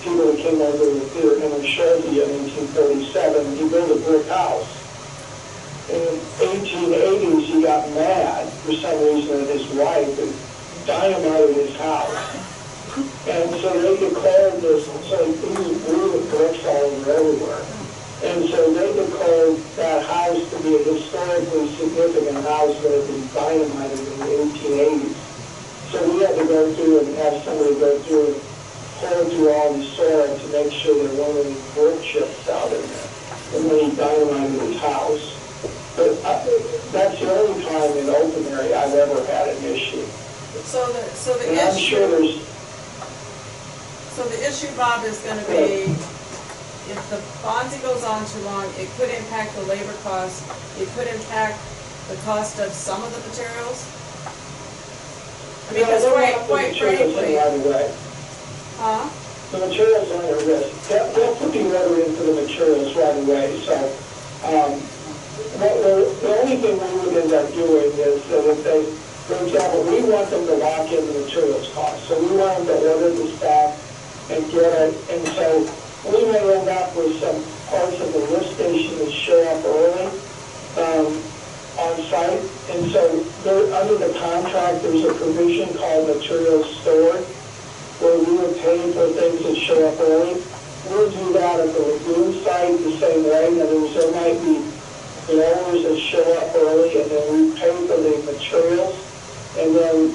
people that came over to the theater, Henry Schulte, in 1847. He built a brick house. In the 1880s, he got mad for some reason at his wife and dynamited his house. And so they declared this, so he was blew with bricks all over everywhere. And so they declared that house to be a historically significant house that had been dynamited in the 1880s. So we had to go through and have somebody go through and pour through all the soil to make sure there weren't any brick chips out in there. And then he dynamited his house. But that's the only time in open area I've ever had an issue. So the And I'm sure issue, there's, so the issue, Bob, is gonna be, if the Bonzi goes on too long, it could impact the labor cost, it could impact the cost of some of the materials. I mean, because quite frankly, right away. huh? The materials aren't at risk. They'll put the order in for the materials right away, so, the only thing we would end up doing is that if they, for example, we want them to lock in the materials cost, so we want them to order the stock and get it, and so we may end up with some parts of the lift station that show up early, on site, and so there, under the contract, there's a provision called materials stored, where we would pay for things that show up early. We'll do that at the lagoon site the same way. In other words, there might be blowers that show up early, and then we pay for the materials, and then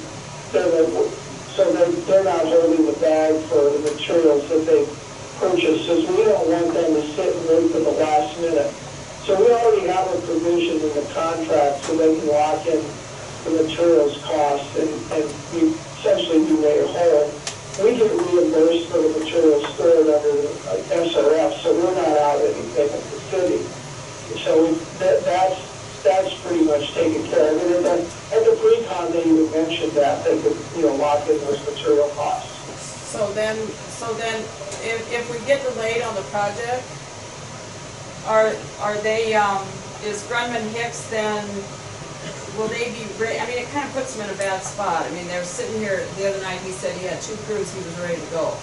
so they're not holding the bag for the materials that they purchase, because we don't want them to sit and wait for the last minute. So we already have a provision in the contract so they can lock in the materials costs and we essentially be made whole. We get reimbursed for the materials stored under the SRF, so we're not out anything at the city. So that's pretty much taken care of. And at the pre-con, they even mentioned that they could, lock in those material costs. So then, if we get delayed on the project, are they, is Grunman Hicks then, will they be ready? I mean, it kind of puts them in a bad spot. I mean, they're sitting here, the other night, he said he had 2 crews, he was ready to go.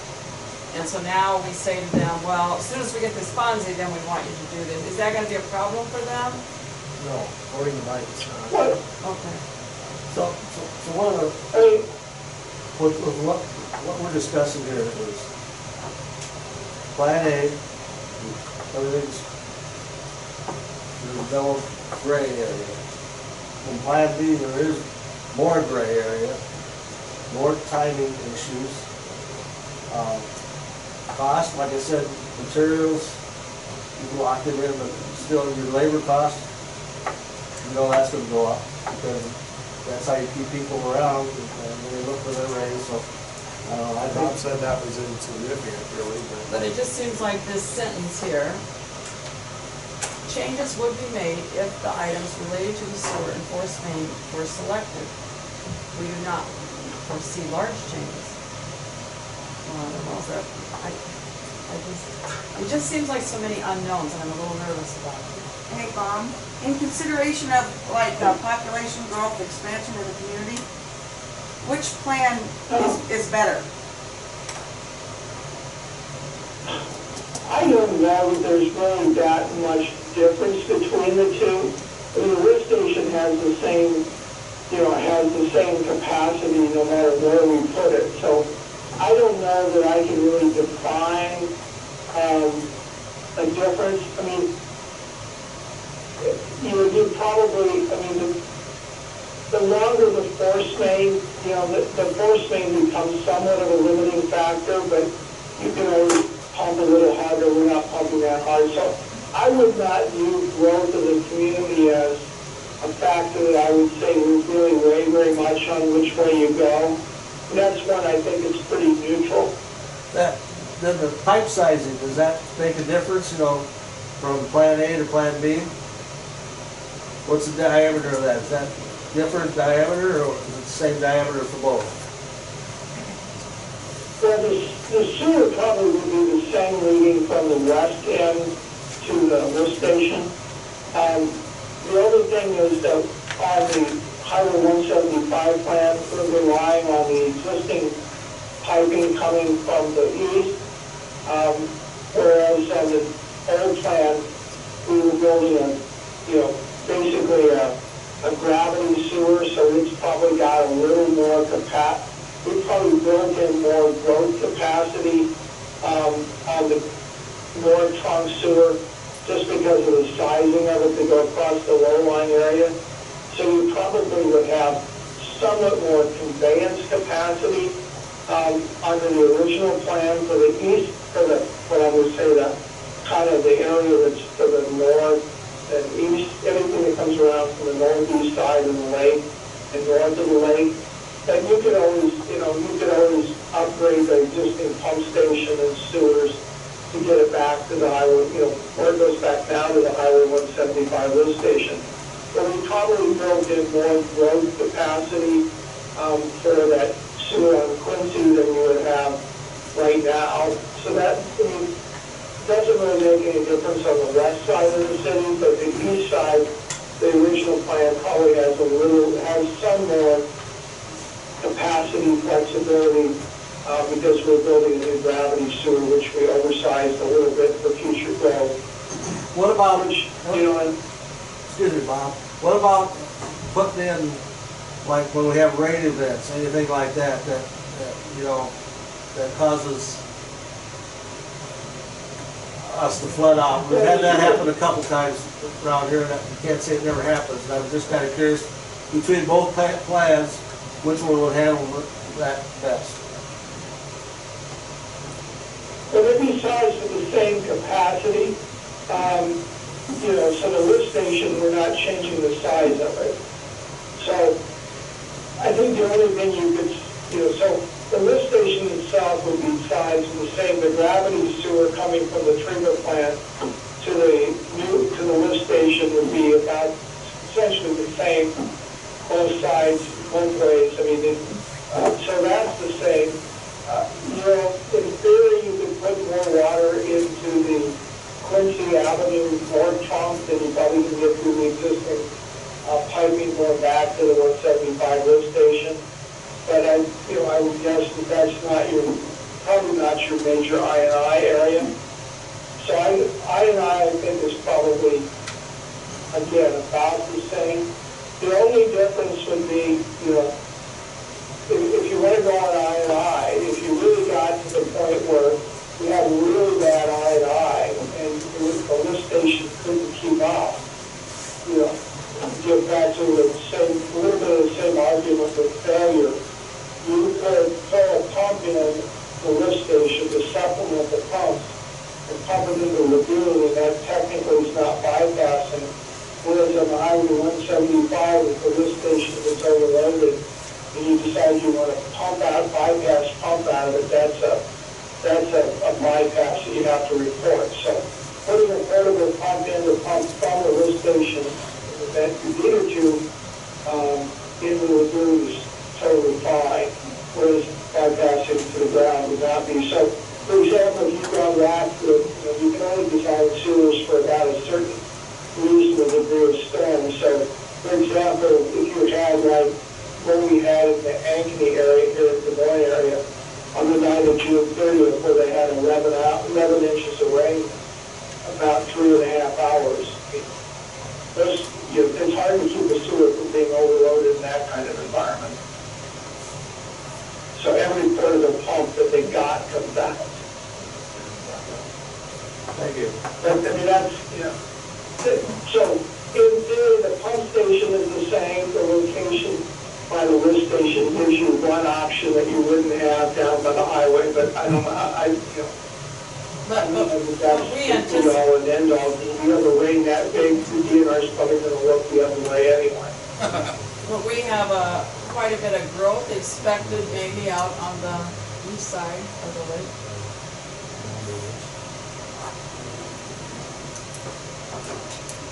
And so now we say to them, well, as soon as we get this Fonzie, then we want you to do this. Is that gonna be a problem for them? No, according to Mike, it's not. What? Okay. So one of the, I mean, what we're discussing here is Plan A, everything's, there's no gray area. In Plan B, there is more gray area, more timing issues. Cost, like I said, materials, you lock it in, but still your labor cost, that's gonna go up, because that's how you keep people around, and they look for their raise, so, I Bob think, said that was insignificant, really, But it just seems like this sentence here, changes would be made if the items related to the sewer and force main were selected. We do not foresee large changes. Well, I don't know, is that, it just seems like so many unknowns, and I'm a little nervous about it. Hey, Bob, in consideration of population growth, expansion of the community, which plan is better? I don't know that there's really that much difference between the two. I mean, the lift station has the same, has the same capacity no matter where we put it. So I don't know that I can really define a difference. I mean, you probably, the longer the force main, the force main becomes somewhat of a limiting factor, but you can always pump a little harder. We're not pumping that hard. So I would not view growth of the community as a factor that I would say would really weigh very much on which way you go. And that's one I think is pretty neutral. then the pipe sizing, does that make a difference, from Plan A to Plan B? What's the diameter of that? Is that different diameter, or is it the same diameter for both? the sewer probably would be the same leading from the west end to the lift station. The other thing is that on the Highway 175 plan, we're relying on the existing piping coming from the east, whereas on the old plan, we were building basically a gravity sewer, so it's probably got a little more we probably built in more growth capacity on the north trunk sewer, just because of the sizing of it to go across the low line area. So you probably would have somewhat more conveyance capacity under the original plan for the east, what I would say, the kind of the area that's to the north and east, everything that comes around from the northeast side of the lake and north of the lake. And you could always upgrade the existing pump station and sewers to get it back to the highway, or it goes back now to the Highway 175 lift station. But we probably built in more growth capacity for that sewer on Quincy than you would have right now. So that doesn't really make any difference on the west side of the city, but the east side, the original plan probably has some more capacity, flexibility, because we're building a new gravity sewer, which we oversized a little bit for future growth. What about, And excuse me, Bob, what about putting in, like when we have rain events, anything like that causes us to flood out? We've had that happen a couple times around here, and I can't say it never happens, and I'm just kind of curious, between both plans, which one would handle that best? well, they'd be sized with the same capacity. So the lift station, we're not changing the size of it. So I think the only thing you could, so the lift station itself would be sized the same. The gravity sewer coming from the treatment plant to the lift station would be about essentially the same, both sides, both ways. I mean, so that's the same. In theory, you could put more water into the Quincy Avenue north trunk than you probably can get through the existing piping going back to the 175 lift station. But I would guess that that's probably not your major I&I area. So I&I think is probably, again, about the same. The only difference would be, if you want to go on I&I, if you really got to the point where we had really bad I&I and the lift station couldn't keep up, get back to a little bit of the same argument with failure, you could throw a pump in the lift station to supplement the pumps and pump it into the lagoon, and that technically is not bypassing. Whereas on the Highway 175, if the lift station is overloaded, and you decide you want to pump out of it, that's a bypass that you have to report. So putting a portable pump in to pump from the lift station that you needed to into the lagoon is totally fine, whereas bypassing to the ground would not be. So, for example, if you've got Rockwood, you can only design sewers for about a certain reasonable degree of storm. So, for example, if you had like what we had in the Ankeny area here in the Des Moines area on the night of June 30th, where they had 11 inches of rain, about 3.5 hours. It's hard to keep a sewer from being overloaded in that kind of environment. So every portable pump that they got comes out. Thank you. But, I mean, that's, so in theory, the pump station is the same. The location by the lift station gives you one option that you wouldn't have down by the highway, but I don't know, But we that's anticipate, all and end all. If you have a rain that big, the DNR's probably gonna look the other way anyway. but we have quite a bit of growth expected maybe out on the east side of the lake.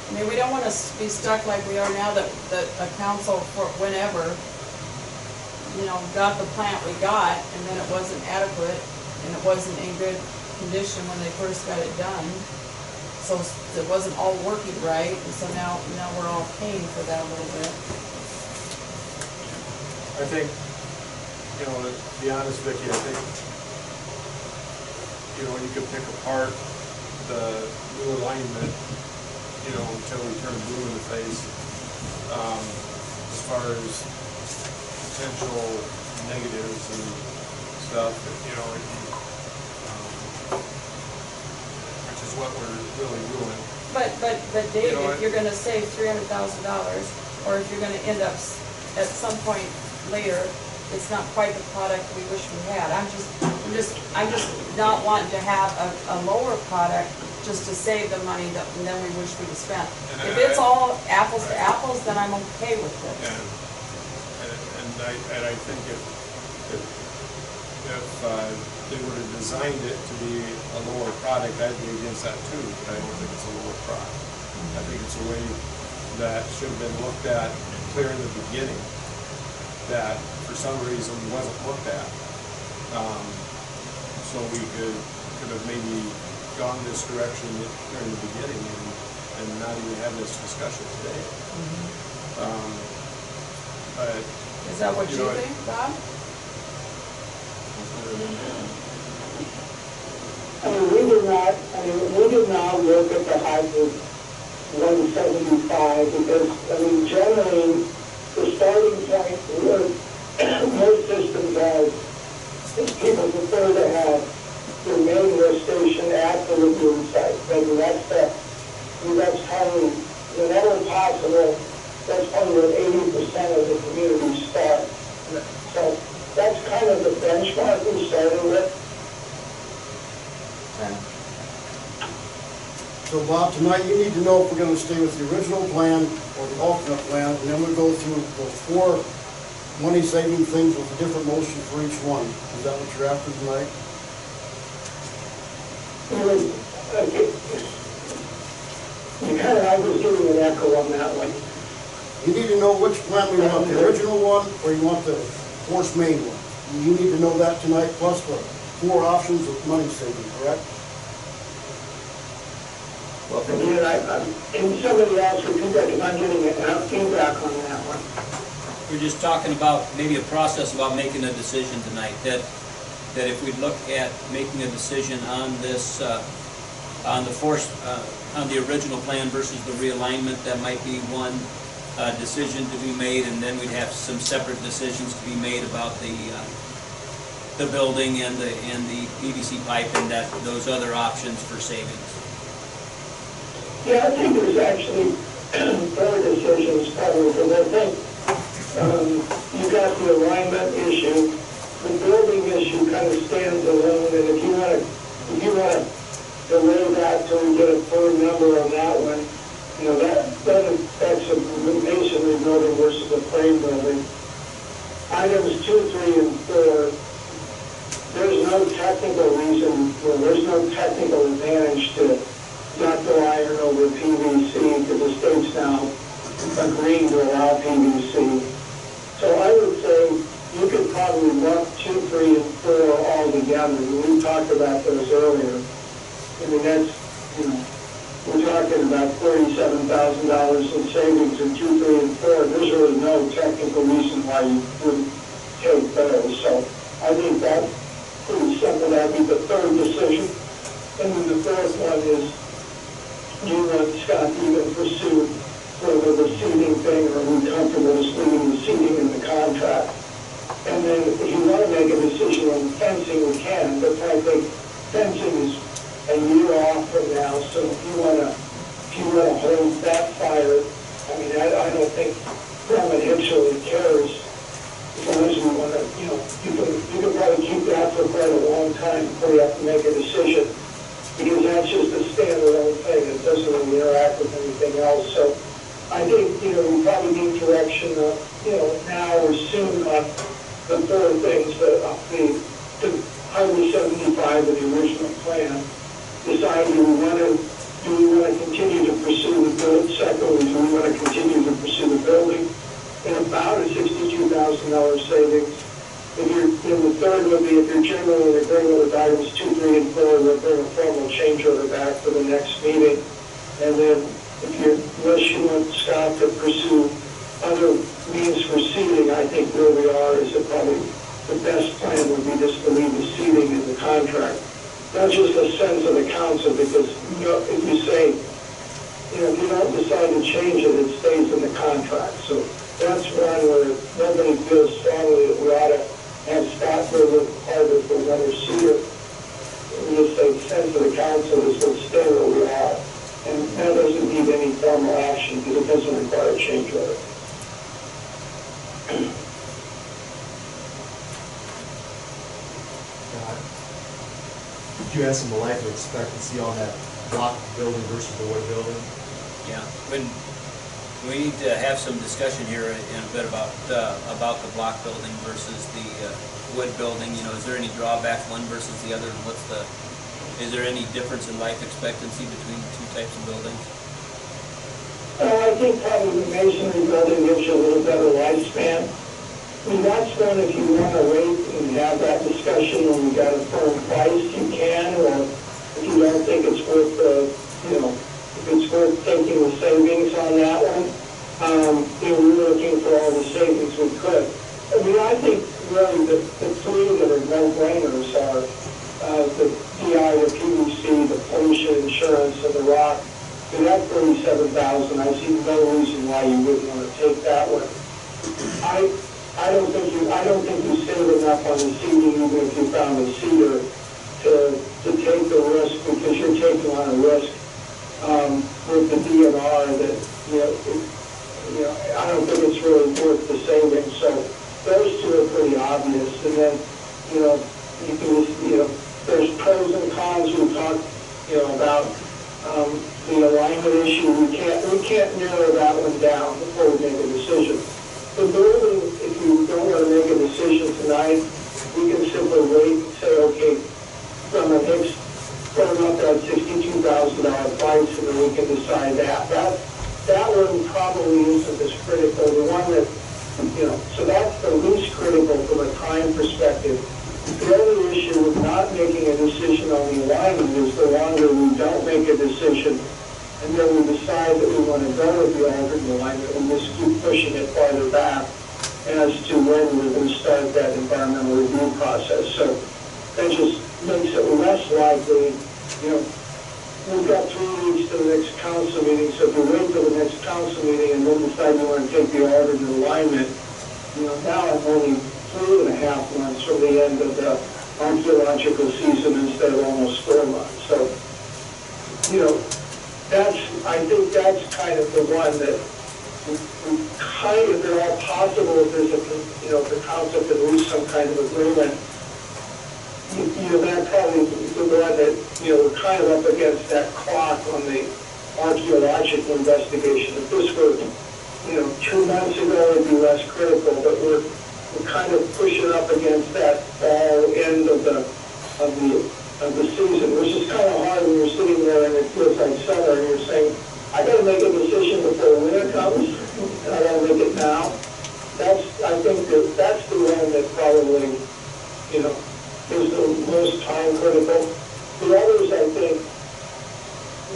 I mean, we don't want to be stuck like we are now that a council for whenever got the plant we got, and then it wasn't adequate, and it wasn't in good condition when they first got it done. So it wasn't all working right, and so now we're all paying for that a little bit. I think, to be honest, Vicki, I think, you could pick apart the new alignment, until we turn blue in the face, as far as potential negatives and stuff, which is what we're really doing. But Dave, You know, if you're gonna save $300,000, or if you're gonna end up at some point later, it's not quite the product we wish we had. I'm just not wanting to have a lower product just to save the money that then we wish we'd spent. If it's all apples to apples, then I'm okay with it. And I think if they would have designed it to be a lower product, I'd be against that too, but I don't think it's a lower product. I think it's a way that should have been looked at clear in the beginning, that for some reason wasn't looked at. So we could have maybe gone this direction during the beginning and not even have this discussion today. But Is that what you think, Bob? we did not look at the hybrid 175 because, generally, the starting point where most systems have, people prefer to have their main lift station at the lagoon site. That's probably, whenever possible, that's probably where 80% of the community start. So that's kind of the benchmark we started with. So Bob, tonight you need to know if we're gonna stay with the original plan or the alternate plan, and then we'll go through those 4 money-saving things with a different motion for each one. Is that what you're after tonight? I was giving an echo on that one. You need to know which plan we want, the original one or you want the force main one. You need to know that tonight, plus the 4 options of money saving, correct? Again, can somebody else repeat that, because I'm getting feedback on that one. We're just talking about maybe a process about making a decision tonight, that if we look at making a decision on this, on the original plan versus the realignment, that might be one decision to be made, and then we'd have some separate decisions to be made about the building and the PVC pipe and those other options for savings. Yeah, I think there's actually 4 decisions probably, because I think you got the alignment issue, the building issue kind of stands alone, and if you want to delay that till we get a firm number on that one, that's a masonry building versus a frame building. Items 2, 3, and 4, there's no technical reason, there's no technical advantage to ductile iron over PVC, because the state's now agreeing to allow PVC. So I would say you could probably lump 2, 3, and 4 all together. We talked about those earlier. That's, we're talking about $37,000 in savings in 2, 3, and 4. There's really no technical reason why you wouldn't take those. So I think that's pretty simple. That'd be the 3rd decision. And then the 4th one is, do you want Scott to even pursue further the seating thing, or are we comfortable just leaving the seating in the contract? And then if you want to make a decision on fencing, we can, but I think fencing is a year off from now, so if you want to hold that fire, I don't think Drummond Hitch really cares. As long as you want to, you can probably keep that for quite a long time before you have to make a decision, because that's just a standalone thing. It doesn't really interact with anything else. So I think, we probably need direction of, now or soon on the 4 things, the Highway 75 of the original plan. Decide, do we want to continue to pursue the build? Secondly, do we want to continue to pursue the building? And about a $62,000 savings. if you're, and the third would be if you're generally in agreement with items 2, 3, and 4, we'll bring a formal change order back for the next meeting. And then if you're, unless you want Scott to pursue other means for seating, I think where we are is that probably the best plan would be just to leave the seating in the contract. Not just a sense of the council, because, you know, if you say, you know, if you don't decide to change it, it stays in the contract. So that's one where nobody feels strongly that we ought to have staff there with part of the weather seater. We just say sense of the council is to stay where we are. And that doesn't need any formal action because it doesn't require a change order. Did you ask them the life expectancy on that block building versus the wood building? Yeah, we need to have some discussion here in a bit about the block building versus the wood building. You know, is there any drawback one versus the other? And is there any difference in life expectancy between the two types of buildings? I think probably the masonry building gives you a little better lifespan. I mean, that's one, if you want to wait and have that discussion when you got a firm price, you can, or if you don't think it's worth you know, if it's worth taking the savings on that one, you know, we're looking for all the savings we could. I mean, I think really the three that are no-brainers are the DI, the PVC, the pollution insurance, and the rock. And that $37,000, I see no reason why you wouldn't want to take that one. I don't think you save enough on the seating, even if you found a seater, to take the risk, because you're taking on a risk with the DNR that, you know, I don't think it's really worth the savings. So those two are pretty obvious. And then, you know, you can, you know, there's pros and cons. We talked, you know, about the alignment issue. We can't narrow that one down before we make a decision. The building, if you don't want to make a decision tonight, we can simply wait and say, okay, from the next, put them up that $62,000 price, and then we can decide that. That one probably isn't as critical. The one that, you know, so that's the least critical from a time perspective. The only issue with not making a decision on the alignment is the longer we don't make a decision, and then we decide that we want to go with the alternate alignment, and just keep pushing it farther back as to when we're going to start that environmental review process. So that just makes it less likely, you know, we've got 3 weeks to the next council meeting, so if we wait till the next council meeting and then decide we want to take the alternate alignment, you know, now I'm only 3.5 months from the end of the archaeological season instead of almost 4 months. So, you know, I think that's kind of the one that we kind of, they're all possible if there's a, you know, if the council can reach some kind of agreement. You know, that probably the one that, you know, we're kind of up against that clock on the archaeological investigation. If this were, you know, 2 months ago, it'd be less critical, but we're kind of pushing up against that fall end of the season, which is kind of hard when you're sitting there and it feels like summer and you're saying, I got to make a decision before winter comes, and I got to make it now. I think that's the one that probably, you know, is the most time critical. The others, I think,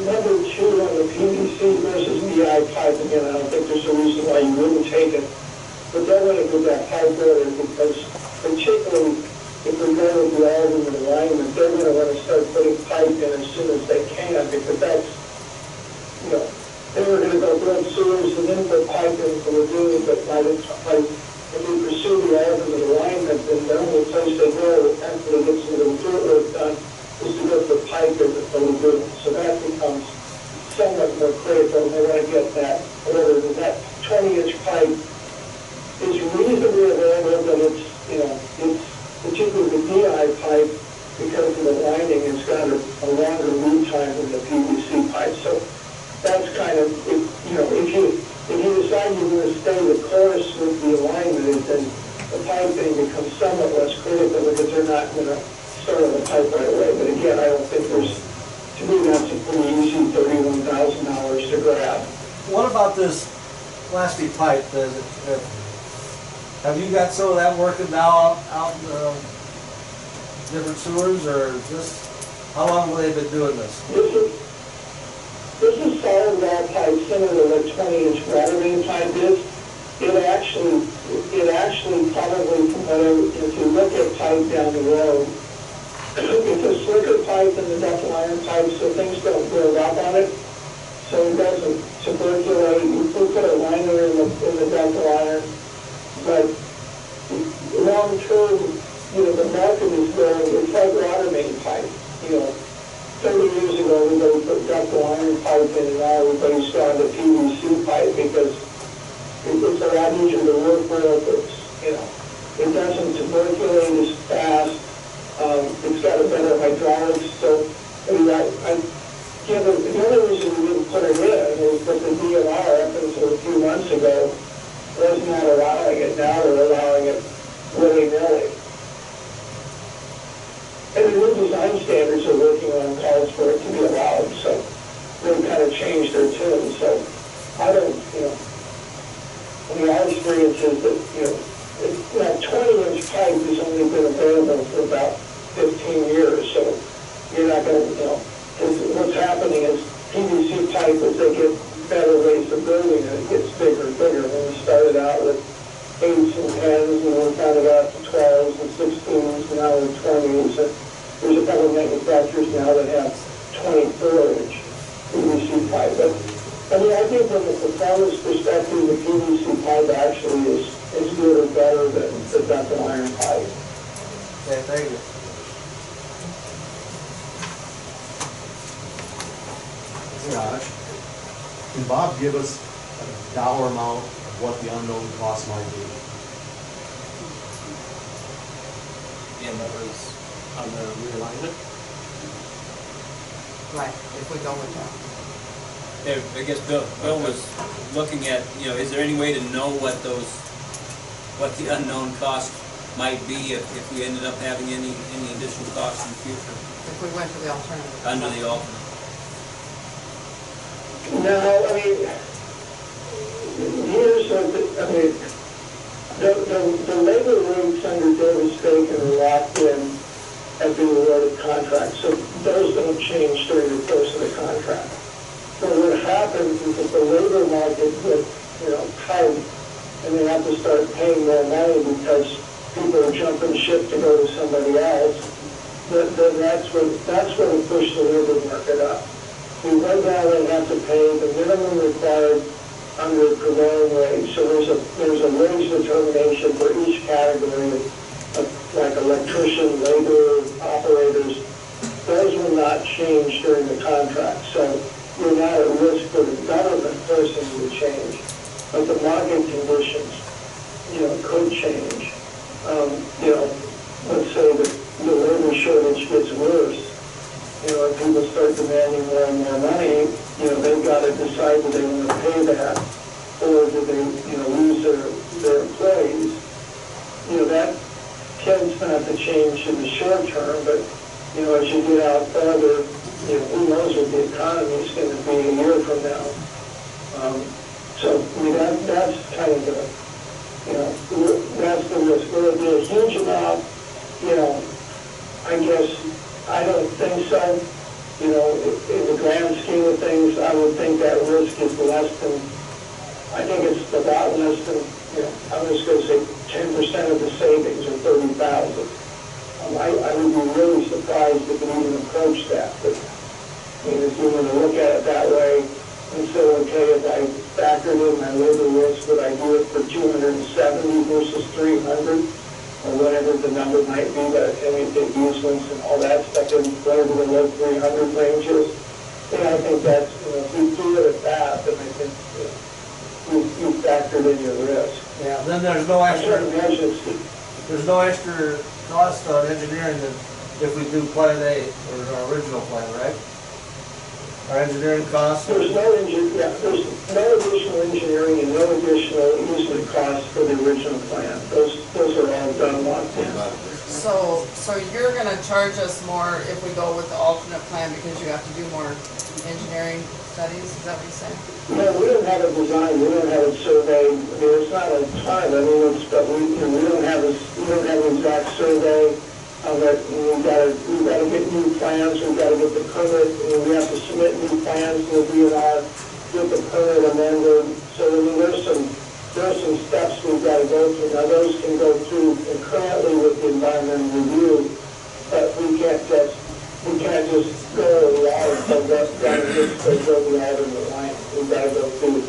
number 2 on the PVC versus DI pipe, again, I don't think there's a reason why you wouldn't take it. But they're going to do that pipe order because, particularly if we go with the alternate alignment, they're going to want to start putting pipe in as soon as they can, because that's, you know, they were going to go build sewers and then put pipe in for the lagoon, but by the time, if we pursue the alternate alignment, then the only place they go after they get some of the dirt work done is to go for pipe in the lagoon. So that becomes somewhat more critical, and they want to get that ordered. And that 20-inch pipe is reasonably available, but it's, you know, it's particularly the DI pipe, because of the lining, it's got a longer lead time than the PVC pipe. So that's kind of, you know, if you decide you're going to stay the course with the alignment, then the piping becomes somewhat less critical because they're not going to start on the pipe right away. But again, I don't think there's, to me, that's a pretty easy $31,000 to grab. What about this plastic pipe? Have you got some of that working now out in different sewers, or just, how long have they been doing this? This is solid wall pipe, similar to what 20-inch water main pipe is. It actually probably, if you look at pipe down the road, it's a slicker pipe than the ductile iron pipe, so things don't build up on it. So it doesn't tuberculate. You put a liner in the ductile iron, but long term, the market is going, it's like water main pipe. 30 years ago, everybody put ductile iron pipe in, and now everybody's gone to PVC pipe because it's a lot easier to work with. It doesn't tuberculate as fast. It's got a better hydraulics. So, the only reason we didn't put it in is that the DNR, up until a few months ago, was not allowing it. Now they're allowing it willy-nilly. And the new design standards are working on calls for it to be allowed, so they've kind of changed their tune. So I don't, our experience is that, 20-inch pipe has only been available for about 15 years, so you're not going to, what's happening is PVC pipe, as they get better ways of building it, it gets bigger and bigger. When we started out with 8s and 10s, and we kind of got to 12s and 16s, and now we're 20s. And there's a couple of manufacturers now that have 24-inch PVC pipe. But, I think from a performance perspective, the PVC pipe actually is good or better than the ductile iron pipe. Okay, thank you. Josh, can Bob give us a dollar amount of what the unknown cost might be? And that was on the realignment. Right, if we go with that. I guess Bill was looking at, is there any way to know what the unknown cost might be if we ended up having any additional costs in the future If we went to the alternative. under the alternate? No, the labor rates under Davis Bacon are locked in at the awarded contract, so those don't change during the course of the contract. But what happens is that the labor market gets, tight, and they have to start paying more money because people are jumping ship to go to somebody else, then that's when it pushes the labor market up. Right now, they have to pay the minimum required under prevailing wage. So there's a wage determination for each category of like electrician, labor, operators. Those will not change during the contract. So you're not at risk for the government person to change, but the market conditions, could change. Let's say that the labor shortage gets worse. If people start demanding more and more money, they've got to decide whether they want to pay that, or do they, lose their employees. That tends not to change in the short term, but, as you get out further, who knows what the economy is going to be a year from now. That's kind of that's the risk. Will it be a huge amount? I guess I don't think so. In the grand scheme of things, I would think that risk is less than, I think it's about less than, I'm just going to say 10% of the savings or 30,000. I would be really surprised if it even approached that. But if you want to look at it that way and say, okay, if I factored in my labor risk, would I do it for 270 versus 300? Or whatever the number might be, that everything useless and all that stuff, and whatever the low 300 range is. I think that's, if you do it at that, then I think you factored in your risk. Yeah, then there's no extra cost on engineering than if we do Plan A, or our original plan, right? Our engineering costs? There's no additional engineering and no additional easement costs for the original plan. Those are all done locked in. So you're gonna charge us more if we go with the alternate plan because you have to do more engineering studies, is that what you're saying? No, we don't have it designed, we don't have it surveyed, I mean, it's not a ton, I mean, it's, but we don't have an exact survey of it, and we've gotta get new plans, we've gotta get the permit, and we have to submit new plans to the DNR, get the permit amended, so I mean, there's some steps we've gotta go through. Now, those can go through concurrently with the environmental review, but we can't just go along and just go beyond the line. We've got to go through,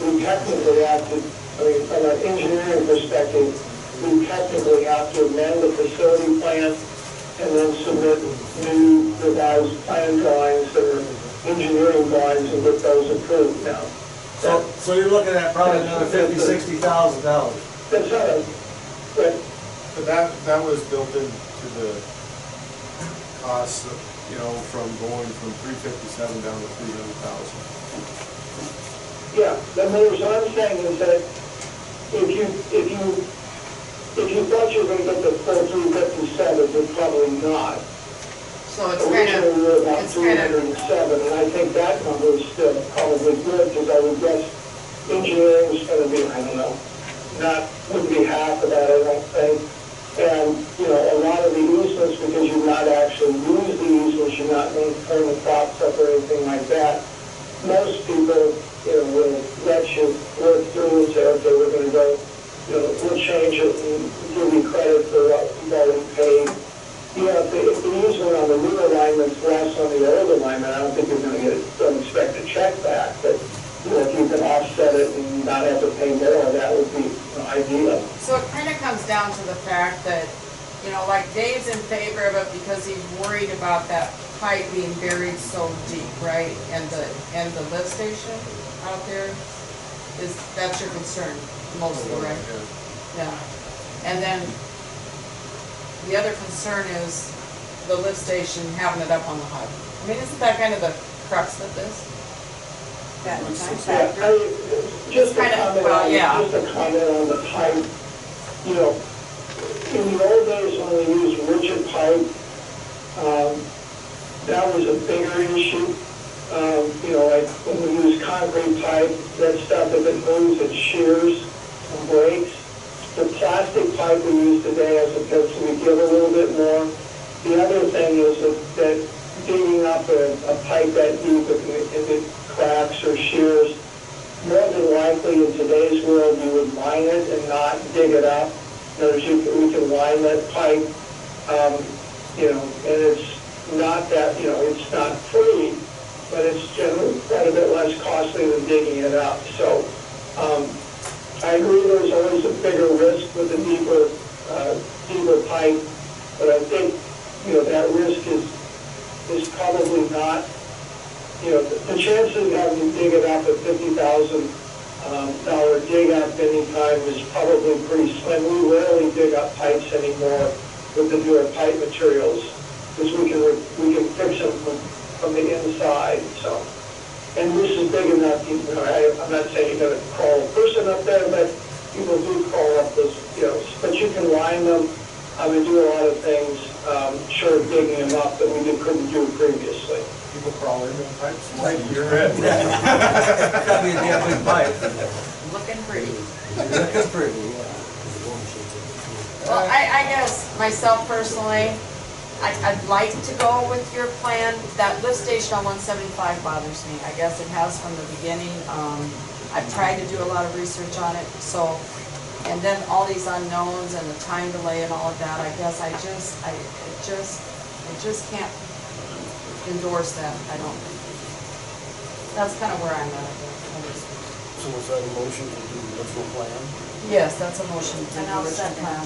we technically have to, I mean, from an engineering perspective, we technically have to amend the facility plan and then submit new revised plan drawings that are engineering drawings and get those approved now. So you're looking at probably another $50,000-$60,000. That's not a, but But that was built into the cost, you know, from going from 357 down to 300,000. yeah, the mayor's, what I'm saying is that if you thought you were gonna get the full 357, you're probably not. So it's kind Originally, we were of, about it's kind of, 307, and I think that number is still probably good, because I would guess engineering is gonna be, I don't know, wouldn't be half of that, I don't think. And, you know, a lot of the easements, because you've not actually used the easements, you're not maintaining the crops up or anything like that, most people, you know, will let you work through and say, okay, we're gonna go, you know, we'll change it and give you credit for what you've already paid. You know, if the easement on the new alignment's less on the old alignment, I don't think you're don't expect a check back, but, you know, if you can offset it and not have to pay more, that would be ideal. so it kind of comes down to the fact that, you know, like Dave's in favor of it because he's worried about that pipe being buried so deep, right? And the lift station out there, that's your concern mostly, right? Yeah. And then the other concern is the lift station having it up on the highway. I mean, isn't that kind of the crux of this? That time Yeah, factor. just a kind of- comment well, on, yeah. just a comment on the pipe. You know, in the old days when we used rigid pipe, that was a bigger issue. You know, like when we use concrete pipe, that stuff, if it moves, it shears and breaks. The plastic pipe we use today has a pitch, we give a little bit more. The other thing is that digging up a pipe that deep, if it cracks or shears, more than likely in today's world, you would line it and not dig it up. In other words, we can line that pipe, you know, and it's not that, you know, it's not free, but it's generally quite a bit less costly than digging it up. So, I agree there's always a bigger risk with the deeper pipe, but I think, you know, that risk is probably not, you know, the chances of having to dig it up at $50,000 dig up anytime is probably pretty slim. We rarely dig up pipes anymore with the newer pipe materials, because we can fix them from the inside, so. And this is big enough, you know, I'm not saying you're gonna crawl a person up there, but people do crawl up those, you know, but you can line them. We do a lot of things, short of digging them up that we couldn't do previously. People crawl into the pipes, right in your head. That'd be a damn big pipe. Looking pretty. Looking pretty, yeah. Well, I guess myself personally, I'd like to go with your plan. That lift station on 175 bothers me. I guess it has from the beginning. I've tried to do a lot of research on it, so, and then all these unknowns and the time delay and all of that, I guess I just can't endorse that, I don't think. That's kind of where I'm at. So was that a motion to do the original plan? Yes, that's a motion to And the I'll original second. plan.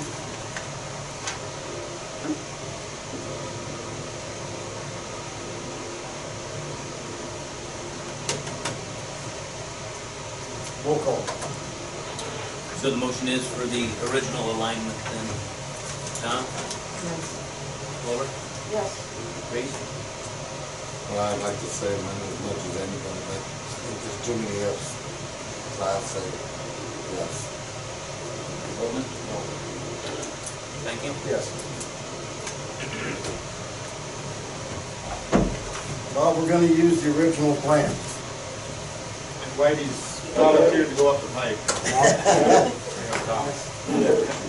Roll call. So the motion is for the original alignment then. Tom, Yes. Laura, Yes. Grace? Well, I'd like to say mine as much as anybody, but it's just too many ifs. So I'll say yes. Boltman? Thank you. Yes. Bob, we're gonna use the original plan. And Whitey's volunteered to go up the pipe.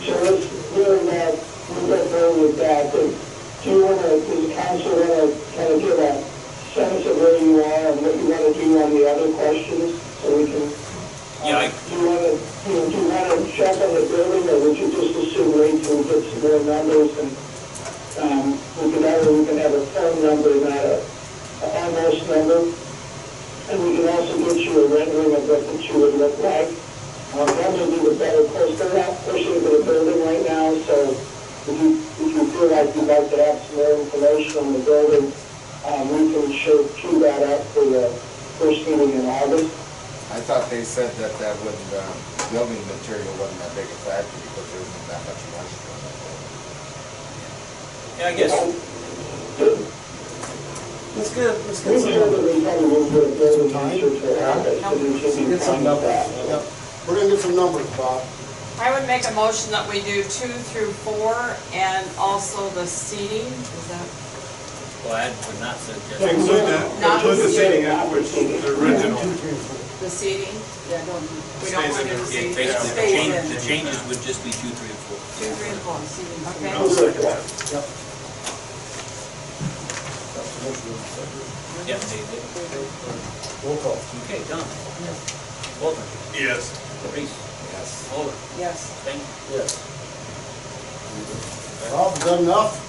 So let's really not, we'll go forward with that, but do you wanna, does the council wanna kind of give a sense of where you are and what you wanna do on the other questions, so we can? Yeah, Do you wanna, do you wanna check on the building, or would you just assume wait till we get some more numbers and, we can have a firm number, not a almost number? And we can also get you a rendering of what the two would look like. That may be the better course. They're not pushing to the building right now, so if you feel like you'd like to have some more information on the building, we can cue that up for the first meeting in August. I thought they said that building material wasn't that big a factor because there wasn't that much moisture on that building. yeah, I guess, Let's get We some, sure that we probably will do a building research for August, so we should be get some fine with numbers. that. Yep. We're gonna get some numbers, Bob. I would make a motion that we do 2 through 4 and also the seating, is that? well, I would not suggest. Include that, Not include the the seating, which the original. 2, 3, and 4. The seating? Yeah, don't do. We don't want to do the Yeah, seating? basically, Stays in. the changes would just be 2, 3, and 4. 2, 3, and 4, seating. Okay. I'll second that. Yep. That's the motion of the second. Yeah, David. Roll call. Okay, Don. Walter. Yes. Reese. Yes. Muller. Yes. Thank you. Yes. Bob, is that enough?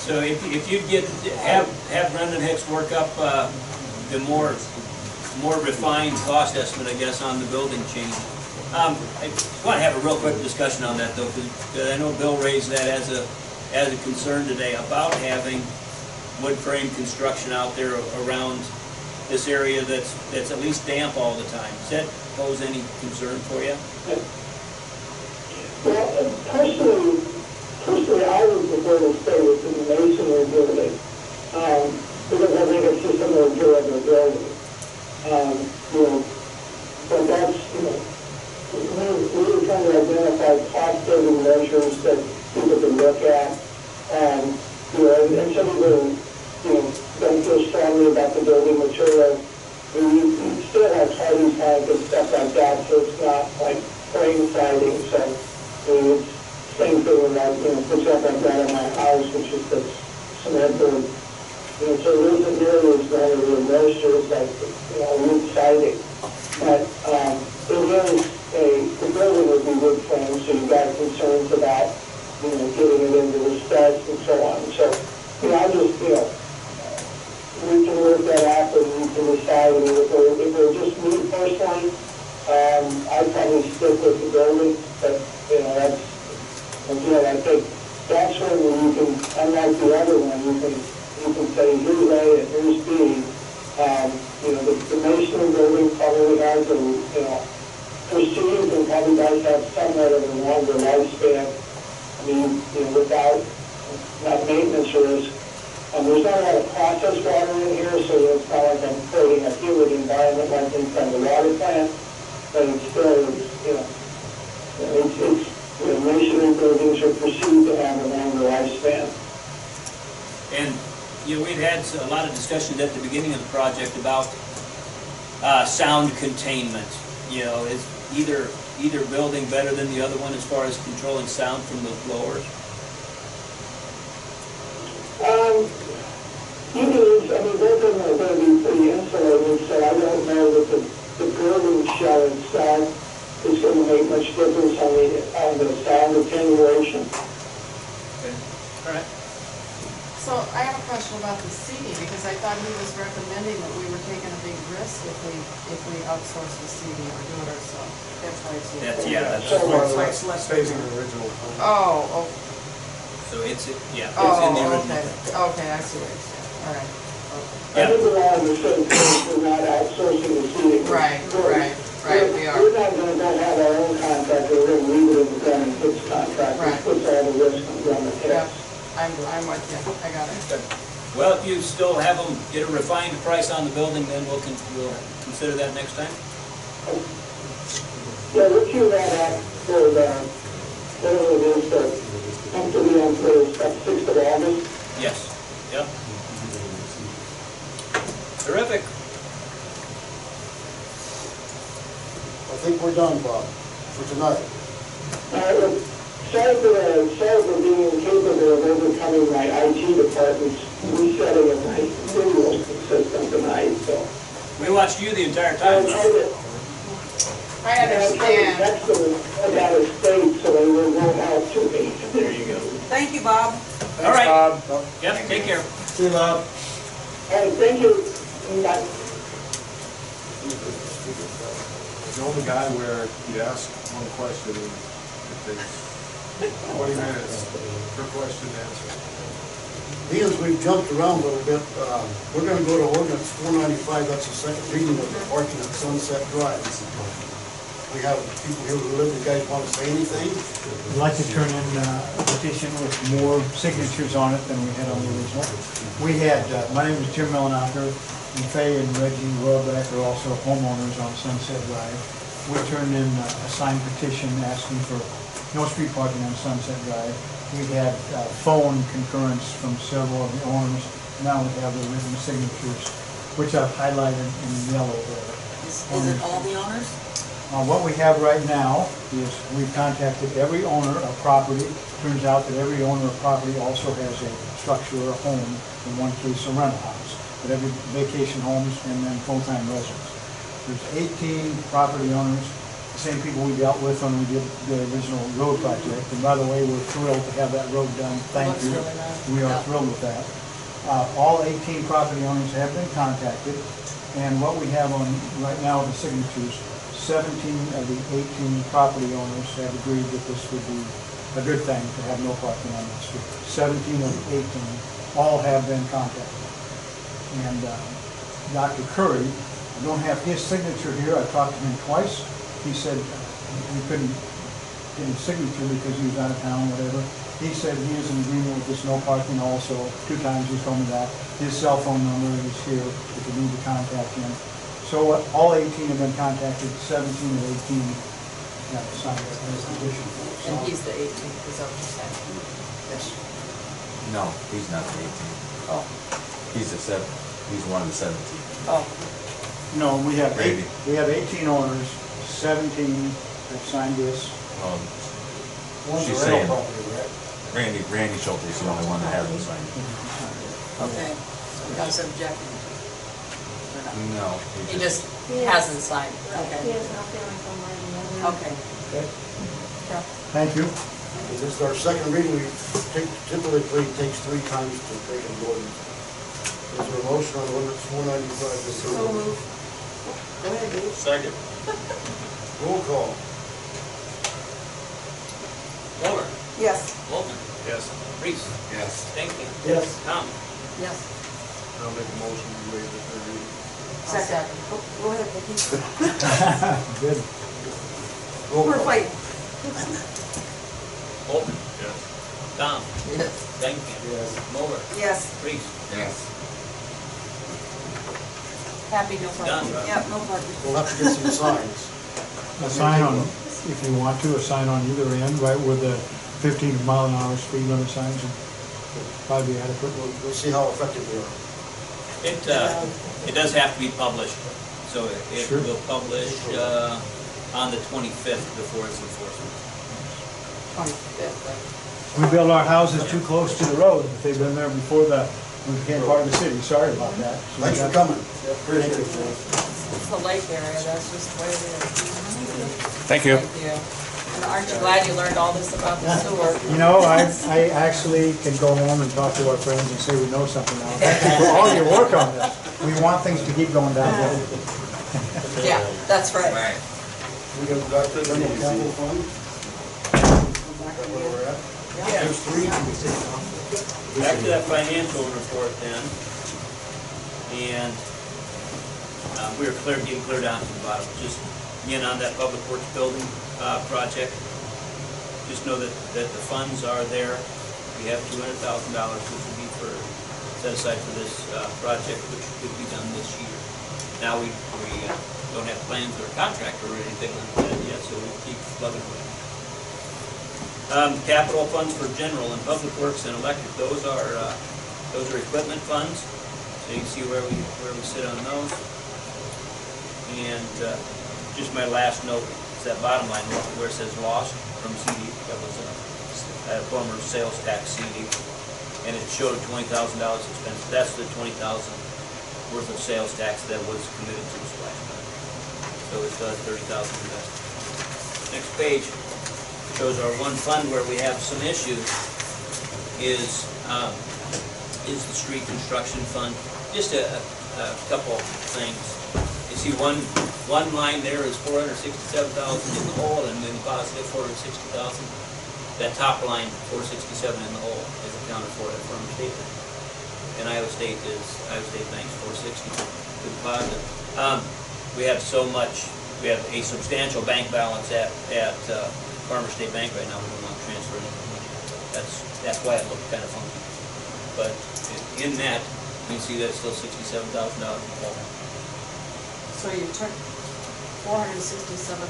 So if you'd have Brendan Hicks work up, the more refined cost estimate, I guess, on the building change. I want to have a real quick discussion on that though, because I know Bill raised that as a concern today about having wood frame construction out there around this area that's at least damp all the time. Does that pose any concern for you? Well, personally, I would prefer to stay with the masonry building, because I think it's just a more durable building. But that's, we're trying to identify cost-saving measures that people can look at. And some people, don't feel strongly about the building material. We still have siding plank and stuff like that, so it's not like frame siding, so it's same thing with that, for example, I've got in my house, which is the cement board. So there isn't areas where the moisture is like, wood siding. But, the building would be wood frame, so you've got concerns about, getting it into the studs and so on. So, I just, we can work that out and we can decide. I mean, if we're just me personally, I'd probably stick with the building, but, that's, again, I think that's when you can, unlike the other one, you can say, here's A and here's B. The masonry building probably has perceived and probably does have somewhat of a longer lifespan. I mean, without not maintenance risk. There's not a lot of process water in here, so it's not like I'm creating a humid environment like inside the water plant, but it's still, masonry buildings are perceived to have a longer lifespan. And, we'd had a lot of discussions at the beginning of the project about sound containment. Is either building better than the other one as far as controlling sound from the blowers? Both of them are going to be pretty insulated, so I don't know that the building shell itself is going to make much difference on the sound attenuation. Okay. All right. So I have a question about the seating, because I thought he was recommending that we were taking a big risk if we outsource the seating or do it ourselves. That's why it's. That's So, That's why it's less. Stays in the original. Oh, So it's in the oh, original. okay, I see what you're saying, all right. I think we're all on the same page, we're not outsourcing the seating. Right, we are. We're not going to have our own contractor, we're going to leave it in the Brennan Hicks contract, Right. which puts all the risk on Brennan Yep, Hicks. I'm with you, I got it. Well, if you still have them get a refined price on the building, then we'll consider that next time. Yeah, we'll queue that up for whatever it is, up to the 6th of August. Yes, yep. Terrific. I think we're done, Bob, for tonight. Sorry for being incapable of overcoming my IT department's resetting of my visual system tonight, so. We watched you the entire time. I I understand. text them about a state, so they will help to me. There you go. Thank you, Bob. All right. Bob. Yep, take care. See you, Bob. And thank you. Bye. The only guy where you ask one question and it takes 20 minutes per question to answer. Because we've jumped around a little bit, we're gonna go to ordinance 495, that's the second reading of the parking at Sunset Drive. We have people here who live, you guys wanna say anything? I'd like to turn in a petition with more signatures on it than we had on the original. We had, my name is Jim Melanacker, and Fay and Reggie Rohrbeck are also homeowners on Sunset Drive. We turned in a signed petition asking for no street parking on Sunset Drive. We had phone concurrence from several of the owners. Now we have the written signatures, which I've highlighted in yellow there. Is it all the owners? What we have right now is we've contacted every owner of property. Turns out that every owner of property also has a structure or a home, in one case a rental house, but every vacation homes and then full-time residents. There's 18 property owners, the same people we dealt with when we did the original road project. And by the way, we're thrilled to have that road done. Thank you. Looks really nice. We are thrilled with that. All 18 property owners have been contacted, and what we have on right now, the signatures, 17 of the 18 property owners have agreed that this would be a good thing to have no parking on that street. 17 of the 18, all have been contacted. And Dr. Curry, I don't have his signature here, I talked to him twice. He said he couldn't get his signature because he was out of town, whatever. He said he is in agreement with this no parking also. 2 times he's told me that. His cell phone number is here if you need to contact him. So all 18 have been contacted, 17 or 18 have signed this petition. And he's the 18th, is that what you're saying? Yes. No, he's not the 18th. Oh, He's he's one of the 17. oh, No, we have Maybe. 18 owners, 17 have signed this. One's She's a saying- rental property, right? Randy Schulte is the only one that hasn't signed it. okay. So you guys objecting? Or not? No. He just hasn't signed, He okay. has not feeling somewhere in the other. Okay. Okay. Yeah. Thank you. This is our second reading, we typically takes 3 times to take an ordinance. Is there a motion on ordinance 495 to So approve? moved. Go ahead, Dave. Second. Roll call. Mueller, Yes. Volkman, Yes. Reese, Yes. Stankin, Yes. Tom. Yes. I'll make a motion to waive the third reading. I'll second. Oh, go ahead, Vicki. Good. Roll We're call. fighting. Volkman, Yes. Tom, Yes. Stankin, Yes. Mueller, Yes. Reese, Yes. Happy no done. problem. Yep, no parking. We'll have to get some signs. A sign on, if you want to, a sign on either end, right where the 15-mile-an-hour speed limit signs would probably be adequate. We'll see how effective we are. It does have to be published, so it Sure. will publish on the 25th before it's enforcement. 25th, right? We build our houses too close to the road, if they've been there before we became part of the city, sorry about that. So we Thanks for got- coming. Appreciate it. It's the lake area, that's just the way it is. Thank you. Thank you. And aren't you glad you learned all this about the sewer? You know, I actually can go home and talk to our friends and say we know something now. Thank you for all your work on this. We want things to keep going downhill. Yeah, that's right. Right. We got back to the general capital fund. Is that where we're at? Yeah. There's 3. Back to that financial report then. And we were getting clear down to the bottom. Just again on that public works building project. Just know that the funds are there. We have $200,000 which will be set aside for this project, which could be done this year. Now we don't have plans or a contract or anything like that yet, so we'll keep plugging away. Capital funds for general and public works and electric, those are Those are equipment funds, so you can see where we sit on those. And just my last note is that bottom line where it says lost from CD. That was a former sales tax CD, and it showed $20,000 expense. That's the $20,000 worth of sales tax that was committed to the splash pad. So it's $30,000 invested. Next page shows our one fund where we have some issues. Is the street construction fund. Just a couple things. You see one line there is $467,000 in the hole, and then positive $460,000. That top line, $467 in the hole, is accounted for at Farmer State Bank. And Iowa State Bank's $460 to the positive. We have so much. We have a substantial bank balance at Farmer State Bank right now. We don't want to transfer any money. That's why it looked kind of funky. But in that, you can see that it's still $67,000 in the hole. So you took $467,000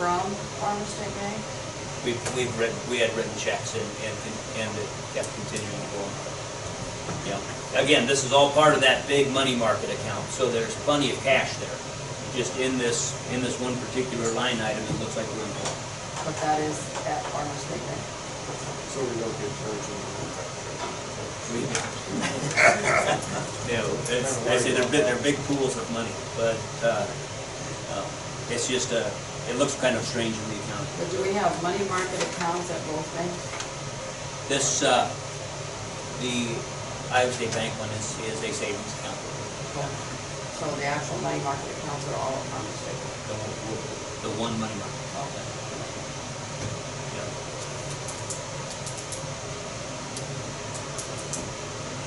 from Farmer State Bank? We had written checks and it kept continuing to go on. Yeah. Again, this is all part of that big money market account, so there's plenty of cash there. Just in this one particular line item, it looks like we're in the hole. But that is at Farmer State Bank. So we don't get charged on I say they're big pools of money, but it's just it looks kind of strange in the account. But do we have money market accounts at both banks? This the Iowa State Bank one is a savings account. So the actual money market accounts are all at Farmer State Bank? The one money market. Okay.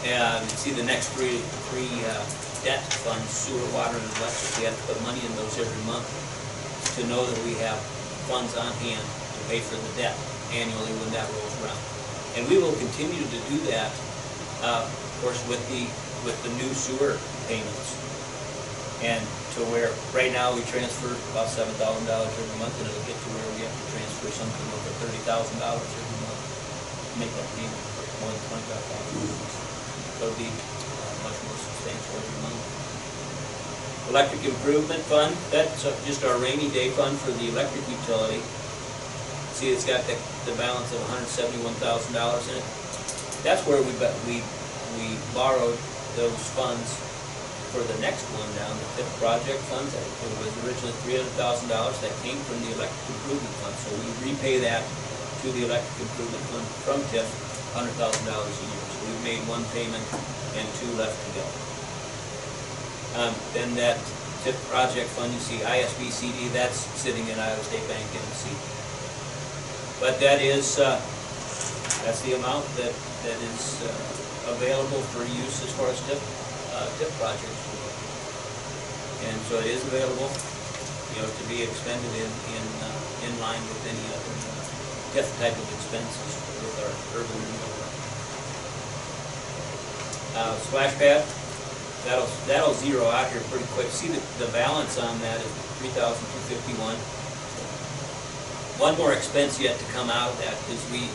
And you see the next three debt funds, sewer, water, and electric. We have to put money in those every month to know that we have funds on hand to pay for the debt annually when that rolls around. And we will continue to do that, of course, with the new sewer payments. And to where right now we transfer about $7,000 every month, and it'll get to where we have to transfer something over $30,000 every month to make that payment for more than $25,000. It'll be much more substantial every month. Electric improvement fund, that's just our rainy day fund for the electric utility. See, it's got the balance of $171,000 in it. That's where we borrowed those funds for the next one down, the TIF project funds. It was originally $300,000 that came from the electric improvement fund. So we repay that to the electric improvement fund from TIF, $100,000 a year. So we've made one payment and two left to go. Then that TIF project fund, you see ISB CD, that's sitting in Iowa State Bank in the CD. But that is, that's the amount that is available for use as far as TIF projects. And so it is available, to be expended in line with any other TIF type of expenses with our urban renewal. Splash pad, that'll zero out here pretty quick. See the balance on that is $3,251. One more expense yet to come out of that is we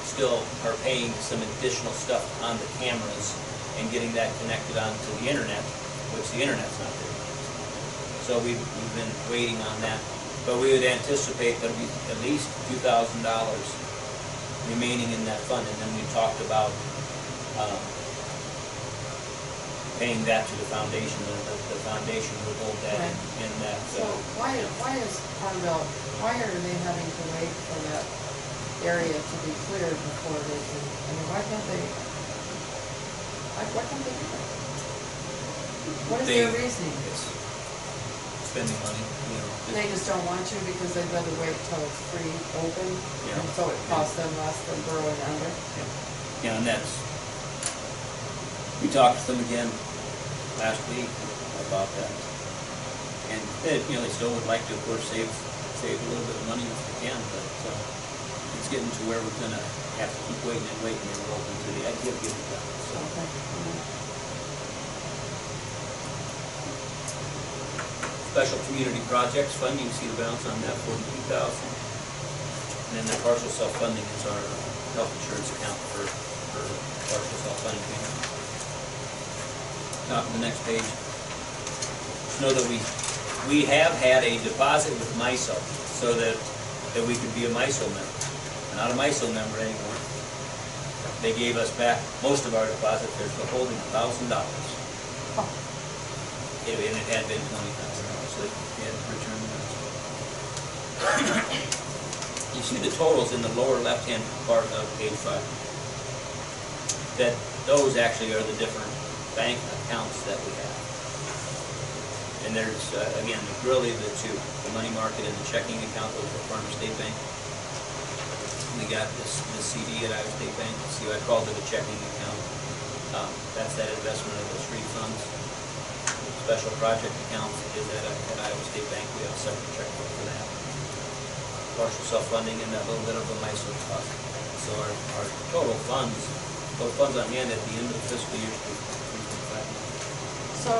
still are paying some additional stuff on the cameras and getting that connected onto the internet, which the internet's not there. So we've been waiting on that. But we would anticipate there'll be at least $2,000 remaining in that fund. And then we talked about paying that to the foundation. The foundation would hold that in that. So why is Farmville, why are they having to wait for that area to be cleared before they can, why can't they do that? What is their reasoning? Spending money, They just don't want to because they'd rather wait till it's free, open, and so it costs them less than burrowing under? Yeah, and that's, we talked to them again last week about that. And they still would like to, of course, save a little bit of money if they can, but it's getting to where we're gonna have to keep waiting and waiting, and we're open to the idea of getting it done, so. Okay. Special Community Projects Fund, you can see the balance on that, $42,000. And then the partial self-funding is our health insurance account for for partial self-funding payment. Top of the next page. Just know that we have had a deposit with MISO so that we could be a MISO member. We're not a MISO member anymore. They gave us back most of our deposit. They're still holding $1,000. And it had been $20,000, so they had to return that. You see the totals in the lower left-hand part of page 5. That those actually are the different bank accounts that we have. And there's, again, really the two, the money market and the checking account of the Farmer State Bank. We got this CD at Iowa State Bank. See, I called it a checking account. That's that investment of the street funds. Special project accounts is at Iowa State Bank. We have a separate checkbook for that. Partial self-funding and that little bit of a MISO deposit. So our total funds on hand at the end of the fiscal year is $3.5 million. So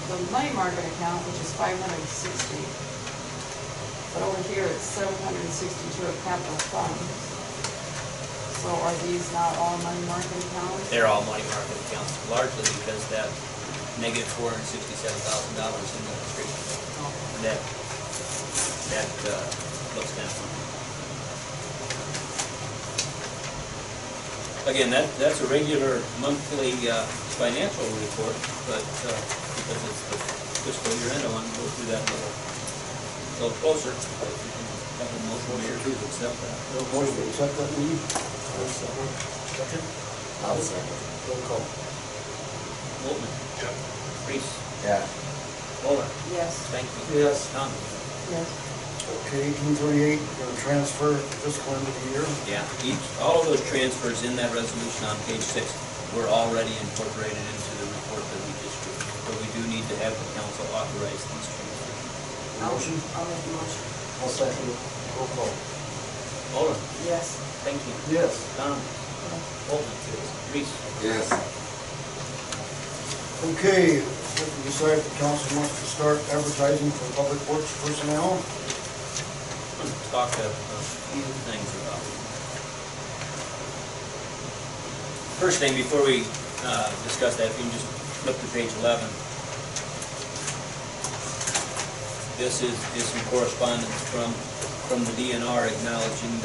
the money market account, which is 560, but over here it's 762 of capital funds. So are these not all money market accounts? They're all money market accounts, largely because that negative $467,000 in the street. That looks kind of funny. Again, that's a regular monthly financial report, but because it's the fiscal year end, I want to go through that a little closer. But we can have a motion here to accept that. Motion to accept that, Lee? Second? I'll second. Roll call. Volkman. Reese. Yeah. Muller. Yes. Stanky. Yes. Thomas. Yes. Okay, 1838, we're gonna transfer fiscal end of the year. Yeah, all of those transfers in that resolution on page 6 were already incorporated into the report that we just did. But we do need to have the council authorize these transfers. Motion? I'll make the motion. I'll second it. Roll call. Muller. Yes. Stanky. Yes. Thomas. Volkman. Reese. Yes. Okay, we decide the council wants to start advertising for public works personnel. Let's talk a few things about it. First thing, before we discuss that, if you can just flip to page 11. This is some correspondence from the DNR acknowledging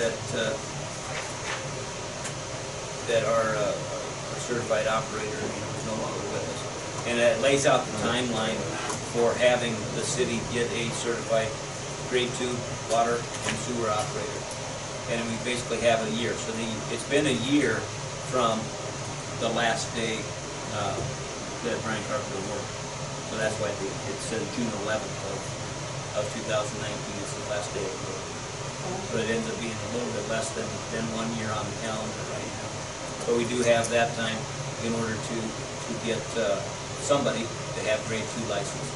that our certified operator is no longer with us. And it lays out the timeline for having the city get a certified grade 2 water and sewer operator. And we basically have a year. So it's been a year from the last day that Brian Carpenter worked. So that's why it says June 11th of 2019 is the last day of work. But it ends up being a little bit less than 1 year on the calendar right now. But we do have that time in order to get somebody to have grade 2 license.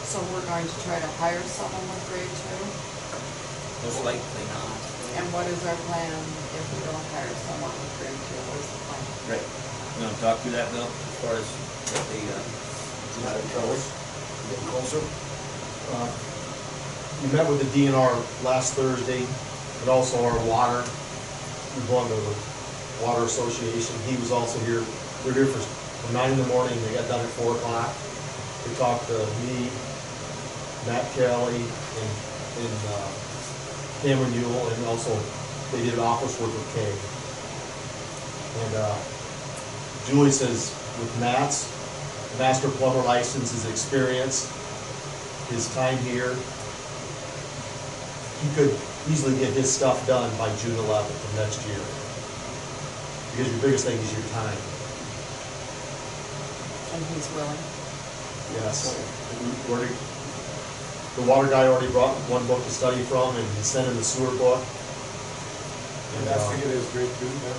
So we're going to try to hire someone with grade 2? Most likely not. And what is our plan if we don't hire someone with grade 2? What is the plan? Right. You want to talk through that, Bill, as far as what the, Getting closer. We met with the DNR last Thursday, and also our water. We belong to the Water Association. He was also here. We were here from 9 in the morning. They got done at 4 o'clock. They talked to me, Matt Kelly, and Cameron Yule, and also they did office work with Kay. And Julie says with Matt's master plumber license, his experience, his time here, he could easily get his stuff done by June 11th of next year. Because your biggest thing is your time. And he's willing? Yes. The water guy already brought one book to study from, and he sent in the sewer book. And that's to get his grade 2 then?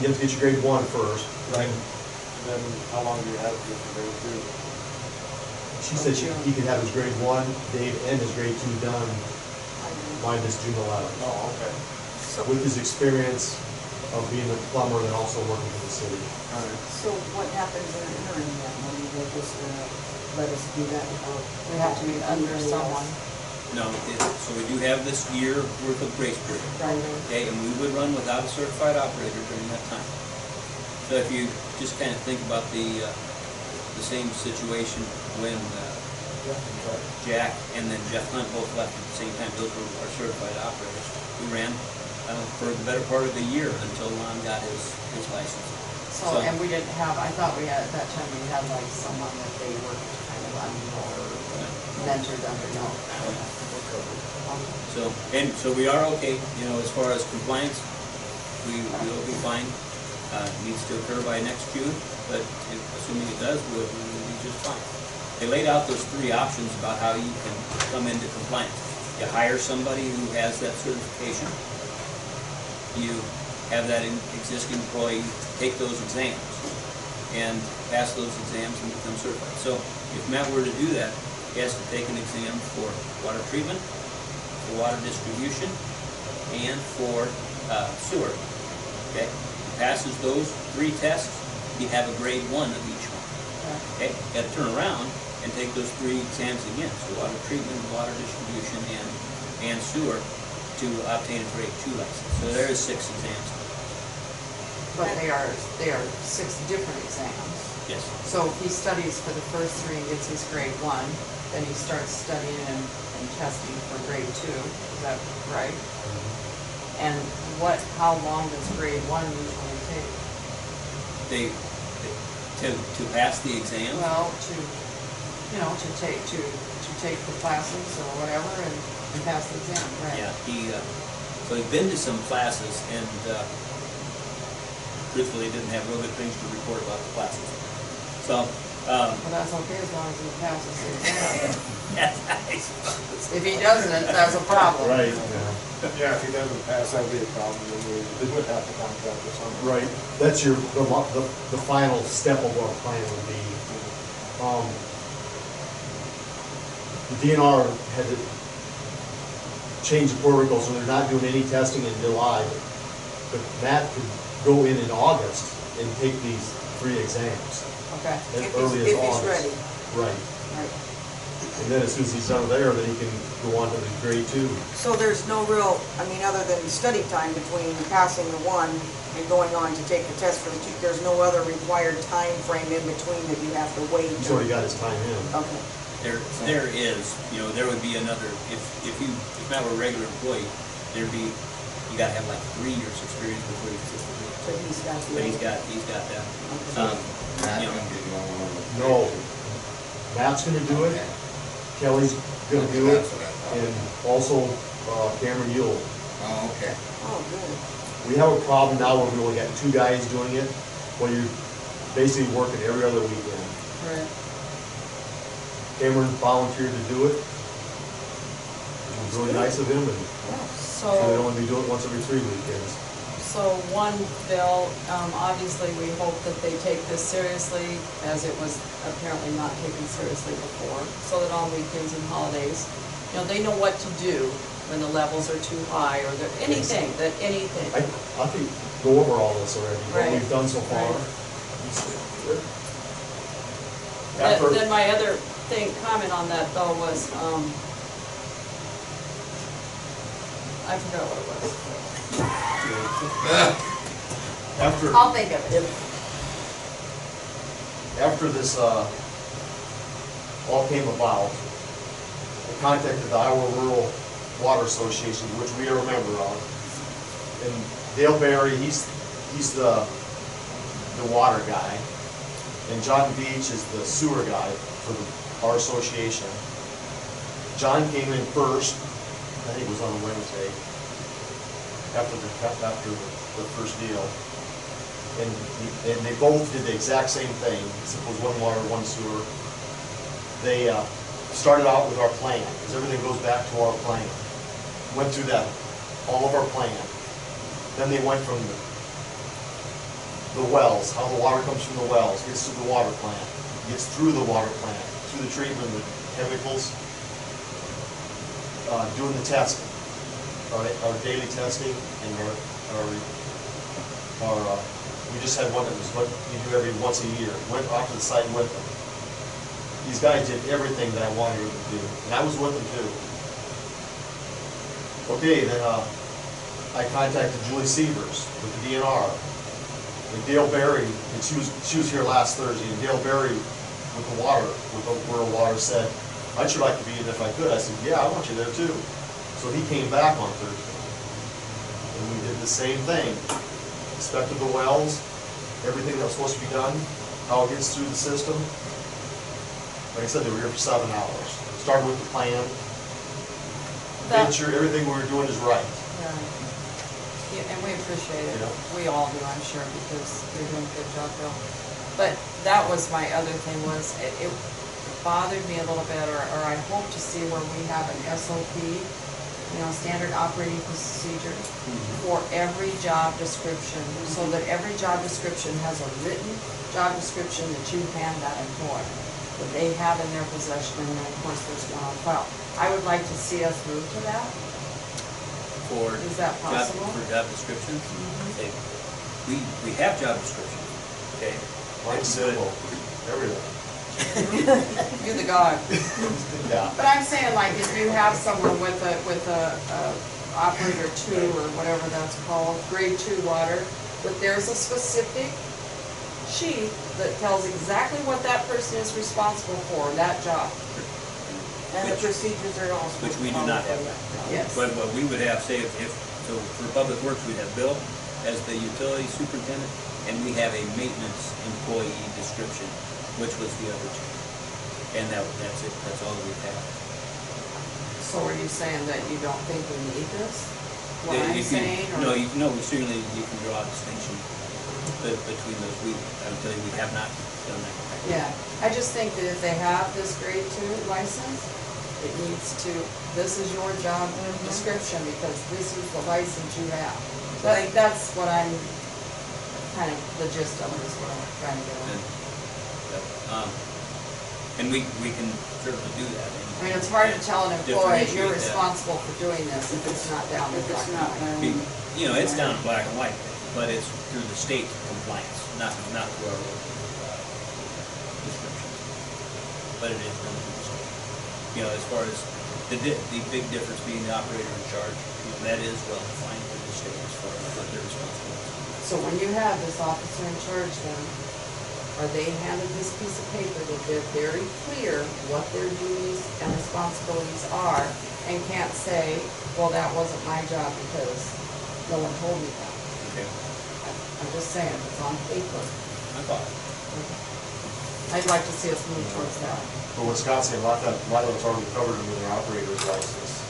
You have to get your grade 1 first. Right. And then how long do you have to get your grade 2? She said he could have his grade 1, Dave, and his grade 2 done by this June 11th. Oh, okay. With his experience of being a plumber and also working for the city. All right. So what happens in the interim then? When you just let us do that? We have to be under someone. No, so we do have this year worth of grace period. Okay, and we would run without a certified operator during that time. So if you just kind of think about the same situation when Jack and then Jeff Hunt both left at the same time, those were our certified operators. We ran for the better part of the year until Lon got his license. So, and we didn't have, I thought we had, at that time, we had like someone that they worked kind of under or mentored under, no. So we are okay, you know, as far as compliance, we will be fine. It needs to occur by next June, but assuming it does, we'll be just fine. They laid out those three options about how you can come into compliance. You hire somebody who has that certification. You have that existing employee take those exams and pass those exams and become certified. So if Matt were to do that, he has to take an exam for water treatment, for water distribution, and for sewer. Okay? He passes those three tests, he'd have a grade 1 of each one. Okay? Got to turn around and take those three exams again. So water treatment, water distribution, and sewer to obtain a grade 2 license. So there is 6 exams. But they are 6 different exams. Yes. So if he studies for the first 3 and gets his grade 1, then he starts studying and testing for grade 2, is that right? And how long does grade 1 usually take? To pass the exam? Well, to take the classes or whatever and pass the exam, right? Yeah, so he's been to some classes and truthfully didn't have real good things to report about the classes. So, well, that's okay as long as he passes the exam. If he doesn't, that's a problem. Right. Yeah, if he doesn't pass, that'd be a problem, then we would have to contract or something. Right, that's the final step of our plan would be, the DNR had to change the protocol, so they're not doing any testing in July. But Matt could go in August and take these 3 exams. Okay. As early as August. ready. Right. Right. And then as soon as he's done there, then he can go on to the grade 2. So there's no real, other than study time between passing the 1 and going on to take the test for the 2, there's no other required time frame in between that you have to wait? He's already got his time in. Okay. There is, there would be another, if Matt were a regular employee, there'd be, you gotta have like 3 years experience before you get the degree. But he's got the. But he's got that. No, Matt's gonna do it, Kelly's gonna do it, and also Cameron Yule. Oh, okay. Oh, good. We have a problem now where we only got 2 guys doing it, where you're basically working every other weekend. Right. Cameron volunteered to do it. It was really nice of him, and So they'd only be doing it once every 3 weekends. So one, Bill, obviously we hope that they take this seriously, as it was apparently not taken seriously before, so that on weekends and holidays, they know what to do when the levels are too high, or anything. I think go over all this already, what Right. we've done so far. Right. Then my other comment on that though was, I forgot what it was. I'll think of it. After this all came about, I contacted the Iowa Rural Water Association, which we are a member of. And Dale Berry, he's the water guy. And John Beach is the sewer guy for our association. John came in first, I think it was on a Wednesday, after the first deal. And they both did the exact same thing, except it was 1 water, 1 sewer. They started out with our plan, because everything goes back to our plan. Went through that, all of our plan. Then they went from the wells, how the water comes from the wells, gets to the water plant, gets through the water plant, through the treatment of the chemicals, doing the testing, our daily testing, and we just had one that was what you do every once a year. Went off to the site with them. These guys did everything that I wanted them to do, and I was with them too. Okay, then, I contacted Julie Severs with the DNR. And Dale Berry, and she was here last Thursday, and Dale Berry with the water, with the rural water said, I'd sure like to be in if I could. I said, yeah, I want you there too. So he came back on Thursday. And we did the same thing. Inspected the wells, everything that was supposed to be done, how it gets through the system. Like I said, they were here for 7 hours. Started with the plan, made sure everything we were doing is right. Yeah, and we appreciate it. Yeah. We all do, I'm sure, because you're doing a good job, Bill. But that was my other thing was, it bothered me a little bit, or I hope to see where we have an SOP, standard operating procedure for every job description, so that every job description has a written job description that you hand that employee, that they have in their possession, and then of course there's one on file. I would like to see us move to that. Is that possible? For job descriptions? Okay. We have job descriptions, okay? Mine's simple, everything. You're the god. Yeah. But I'm saying, like, if you have someone with a operator 2 or whatever that's called, grade 2 water, but there's a specific sheet that tells exactly what that person is responsible for, that job. And the procedures are also. Which we do not have. Yes. But what we would have, say, so for Public Works, we'd have Bill as the utility superintendent, and we have a maintenance employee description, which was the other two. And that's it, that's all that we have. So are you saying that you don't think we need this? What I'm If you- saying? or- No, certainly you can draw a distinction between those. I would tell you, we have not done that. Yeah, I just think that if they have this grade 2 license, it needs to, this is your job description, because this is the license you have. That's what I'm, kind of, the gist of it is what I'm trying to get at. And we can certainly do that. I mean, it's hard to tell an employee, you're differentiate that. responsible for doing this if it's not down in black and white. It's down in black and white, but it's through the state compliance, not through our descriptions. But it is done through the state. As far as the big difference being the operator in charge, that is well defined through the state as far as what they're responsible for. So when you have this officer in charge then, are they handed this piece of paper that they're very clear what their duties and responsibilities are, and can't say, well, that wasn't my job because no one told me that? Okay. I'm just saying, it's on paper. I thought. I'd like to see us move towards that. For Wisconsin, a lot of it's already covered under their operator's license.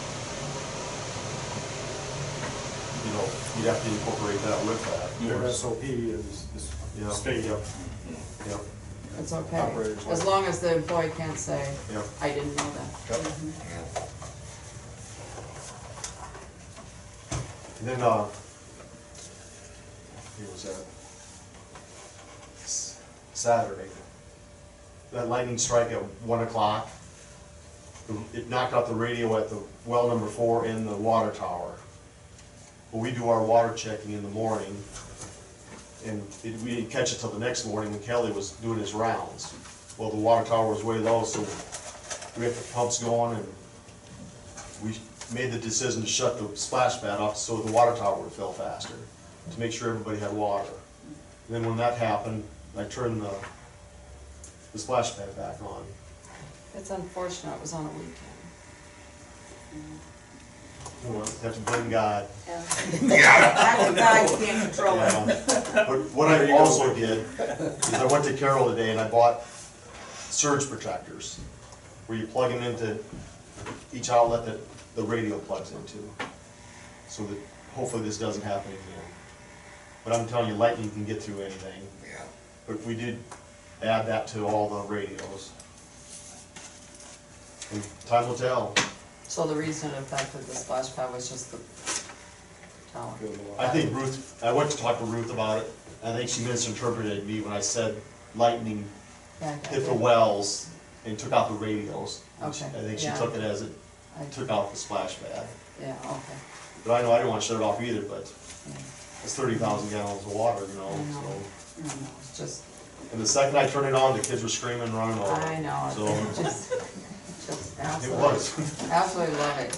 You'd have to incorporate that with that. Their SOP is Yeah. state. Yep. Yep. It's okay, Operator's as license. long as the employee can't say, Yep. I didn't know that. Yep. And then, it was Saturday. That lightning strike at 1 o'clock, it knocked out the radio at the well number 4 in the water tower. Well, we do our water checking in the morning, and we didn't catch it till the next morning when Kelly was doing his rounds. Well, the water tower was way low, so we had the pumps going, and we made the decision to shut the splash pad off so the water tower would fill faster, to make sure everybody had water. And then when that happened, I turned the splash pad back on. It's unfortunate it was on a weekend. You have to blame God. That's the guy you can't control it. But what I also did is I went to Carroll today and I bought surge protectors, where you plug them into each outlet that the radio plugs into, so that hopefully this doesn't happen again. But I'm telling you, lightning can get through anything. Yeah. But we did add that to all the radios. And time will tell. So the reason it affected the splash pad was just the tower? I think Ruth, I went to talk to Ruth about it. I think she misinterpreted me when I said lightning Yeah, hit the wells and took out the radios. Okay, I think she yeah. took it as it I- took out the splash pad. Yeah, okay. But I know I didn't want to shut it off either, but Yeah. it's 30,000 gallons of water, I know. so. It's just, And the second I turned it on, the kids were screaming and running over. I know, So, just it absolutely. was. Absolutely love it.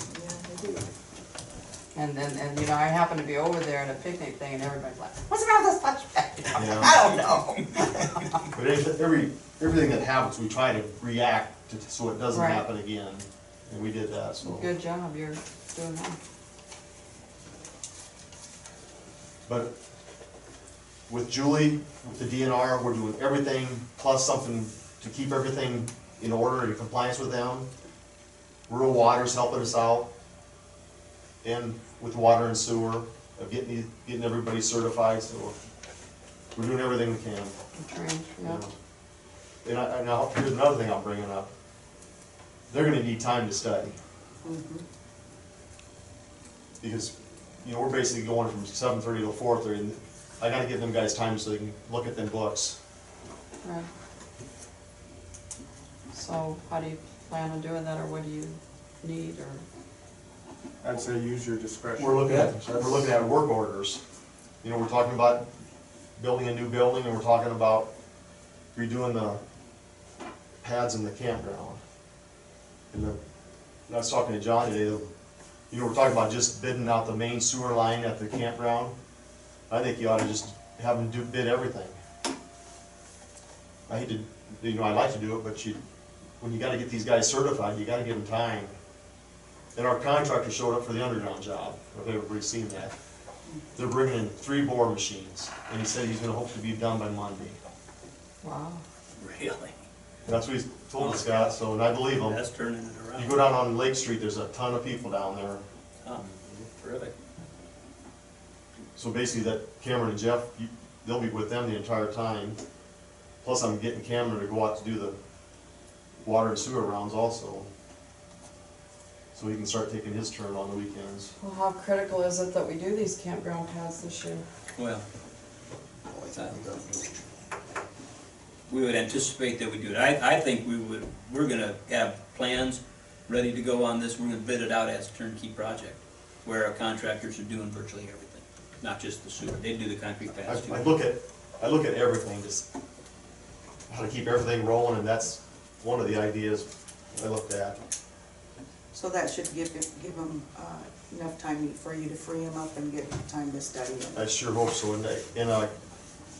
And then, you know, I happened to be over there at a picnic thing and everybody's like, what's the matter with this flashback? Yeah. I don't know. But everything that happens, we try to react to, so it doesn't Right. happen again, and we did that, so. Good job, you're doing that. But with Julie, with the DNR, we're doing everything plus something to keep everything in order and in compliance with them. Rural Water's helping us out, and with water and sewer, of getting everybody certified, so we're doing everything we can. Trained, you yeah. know. And here's another thing I'm bringing up. They're gonna need time to study. Because, you know, we're basically going from 7:30 to 4:30, and I gotta give them guys time so they can look at them books. Right. So how do you plan on doing that, or what do you need, or? I'd say use your discretion. We're looking at work orders. You know, we're talking about building a new building, and we're talking about redoing the pads in the campground. And I was talking to John today, you know, we're talking about just bidding out the main sewer line at the campground. I think you ought to just have them bid everything. I hate to, you know, I'd like to do it, but when you gotta get these guys certified, you gotta give them time. And our contractor showed up for the underground job, if everybody's seen that. They're bringing in 3 bore machines, and he said he's gonna hope to be done by Monday. Wow. Really? That's what he's told us, Scott, so, and I believe him. That's turning it around. You go down on Lake Street, there's a ton of people down there. Oh, terrific. So basically that Cameron and Jeff, they'll be with them the entire time. Plus I'm getting Cameron to go out to do the water and sewer rounds also. So he can start taking his turn on the weekends. Well, how critical is it that we do these campground pads this year? Well, we would anticipate that we do it. I think we're gonna have plans ready to go on this. We're gonna bid it out as a turnkey project, where our contractors are doing virtually everything, not just the sewer. They do the concrete pads too. I look at everything, just how to keep everything rolling, and that's one of the ideas I looked at. So that should give them enough time for you to free them up and get time to study it. I sure hope so, and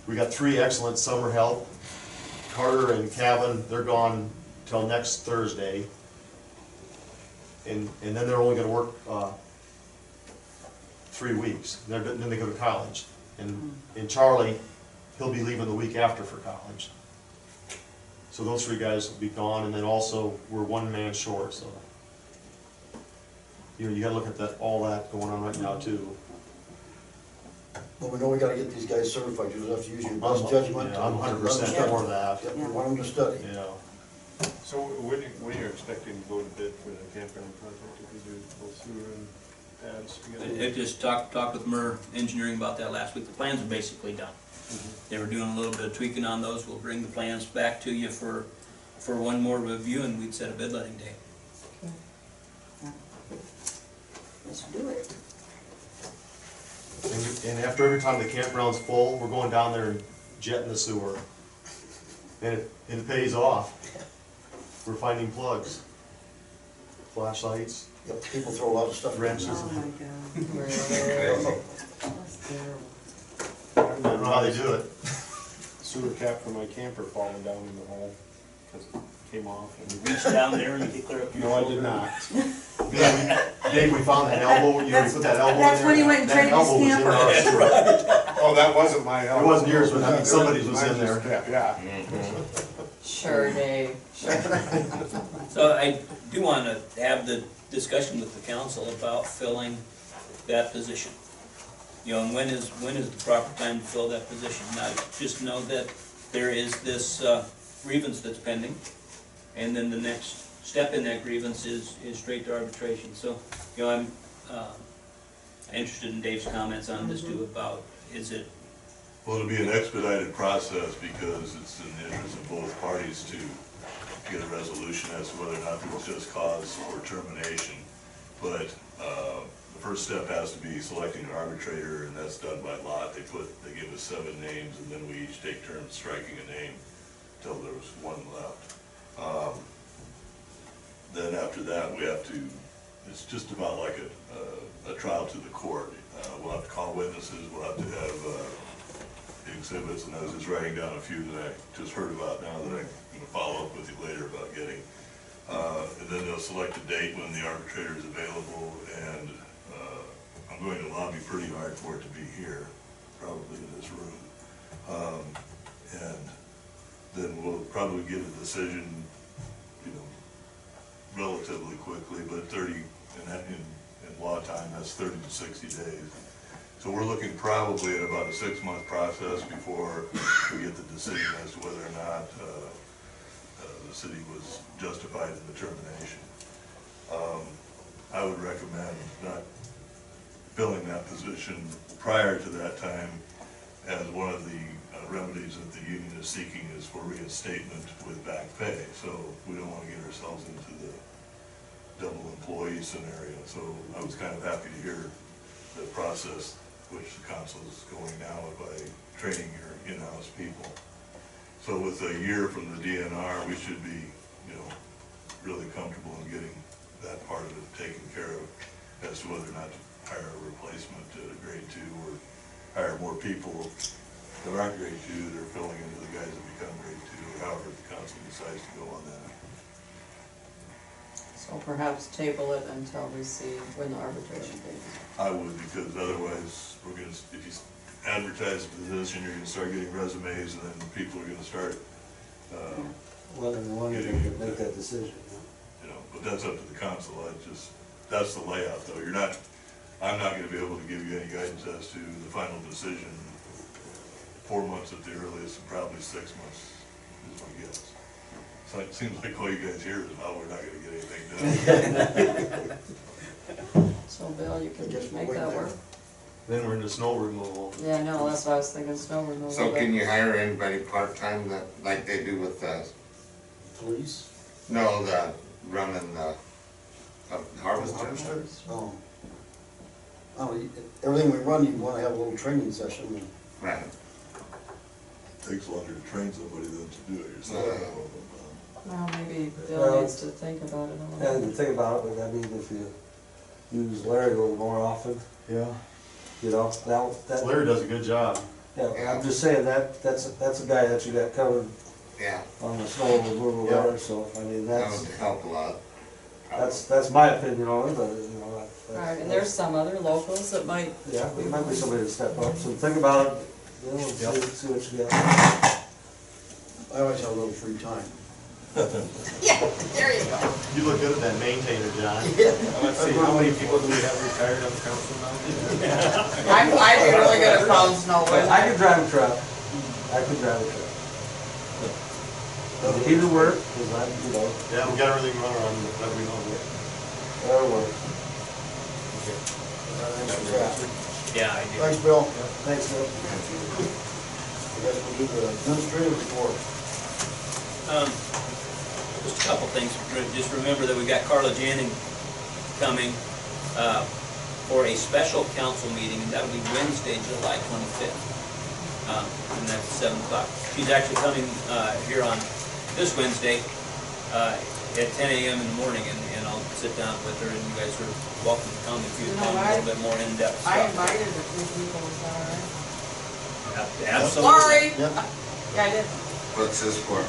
we got 3 excellent summer help. Carter and Cavan, they're gone till next Thursday. And then they're only gonna work 3 weeks, then they go to college. And Charlie, he'll be leaving the week after for college. So those 3 guys will be gone, and then also, we're 1 man short, so. You know, you gotta look at all that going on right now too. Well, we know we gotta get these guys certified, you just have to use your best judgment. Yeah, I'm 100% for that. Yeah, we want them to study. Yeah. So when are you expecting to go to bid for the campground project, if you do both sewer and pads together? I just talked with Murr Engineering about that last week. The plans are basically done. They were doing a little bit of tweaking on those. We'll bring the plans back to you for one more review, and we'd set a bid letting day. Let's do it. And after every time the campground's full, we're going down there and jetting the sewer. And it pays off. We're finding plugs, flashlights. Yep, people throw a lot of stuff. Wrenches. Oh my God. That's terrible. I don't know how they do it. Sewer cap for my camper falling down in the hole, because it came off. You reach down there and you clear up your No, I shoulder. did not. Dave, we found that elbow, you know, we put that elbow in there. That's when he went and That traded his elbow was in camper. our sewer. Oh, that wasn't my elbow. It wasn't yours, but I mean, somebody's was in there. Yeah. Sure, Dave, sure. So I do want to have the discussion with the council about filling that position. You know, and when is the proper time to fill that position? Now, just know that there is this grievance that's pending, and then the next step in that grievance is straight to arbitration. So, you know, I'm interested in Dave's comments on this too about, is it? Well, it'll be an expedited process because it's in the interest of both parties to get a resolution as to whether or not there was just cause for termination. But the first step has to be selecting an arbitrator, and that's done by lot. They give us 7 names, and then we each take turns striking a name until there was 1 left. Then after that, we have to it's just about like a trial to the court. We'll have to call witnesses, we'll have to have exhibits, and I was just writing down a few that I just heard about now that I'm gonna follow up with you later about getting. And then they'll select a date when the arbitrator is available, and I'm going to lobby pretty hard for it to be here, probably in this room. And then we'll probably get a decision, you know, relatively quickly, but 30, in law time, that's 30 to 60 days. So we're looking probably at about a 6-month process before we get the decision as to whether or not the city was justified in the termination. I would recommend not filling that position prior to that time, as one of the remedies that the union is seeking is for reinstatement with back pay. So we don't want to get ourselves into the double employee scenario. So I was kind of happy to hear the process which the council is going now by training your in-house people. So with a year from the DNR, we should be, you know, really comfortable in getting that part of it taken care of as to whether or not to hire a replacement at a grade 2 or hire more people that aren't grade 2 that are filling into the guys that become grade 2, or however the council decides to go on that. So perhaps table it until we see when the arbitration date is. I would, because otherwise, we're gonna, if you advertise the position, you're gonna start getting resumes, and then people are gonna start, Whether they want to make that decision. you know, but that's up to the council. That's the layout, though. I'm not gonna be able to give you any guidance as to the final decision. 4 months at the earliest, and probably 6 months is my guess. So it seems like all you guys hear is, oh, we're not gonna get anything done. So Bill, you can I guess we'll make wait that there. work? Then we're into snow removal. Yeah, no, that's what I was thinking, snow removal. So but- can you hire anybody part-time that, like they do with the, Police? no, the running the harvester? Harvester? Oh. Oh, everything we run, you wanna have a little training session. Right. Takes longer to train somebody than to do it yourself. Well, maybe Bill Well, needs to think about it a Yeah, little. the thing about it, I mean, if you use Larry a little more often, Yeah. you know, that. Larry does a good job. Yeah, I'm just saying that's a guy that you got covered Yeah, on the snow removal Yeah. there, so, I mean, that would help a lot. that's my opinion on it, but, you know, Right, and there's some other locals that might. yeah, there might be somebody to step up, so think about it, you know, Yep. see what you got. I always have a little free time. Yeah, there you go. You look good at that maintainer, John. Yeah. Let's see, how many people do we have retired on the council now? I'd be really good at plowing snow, but I could drive a truck, I could drive a truck. Does it either work, cause I, you know, Yeah, we got everything running on, let me know. that'll work. Yeah, I do. Thanks, Bill. Thanks, Bill. I guess we'll do the administrative report. Just a couple things. Just remember that we got Carla Janning coming for a special council meeting, and that'll be Wednesday, July 25th. And that's at 7 o'clock. She's actually coming here on this Wednesday at 10 a.m. in the morning, and I'll sit down with her, and you guys are welcome to come if you You know come a what? little bit more in-depth stuff. I invited a few people, is that all right? Absolutely. Sorry. Yep. Yeah, I did. What's this for?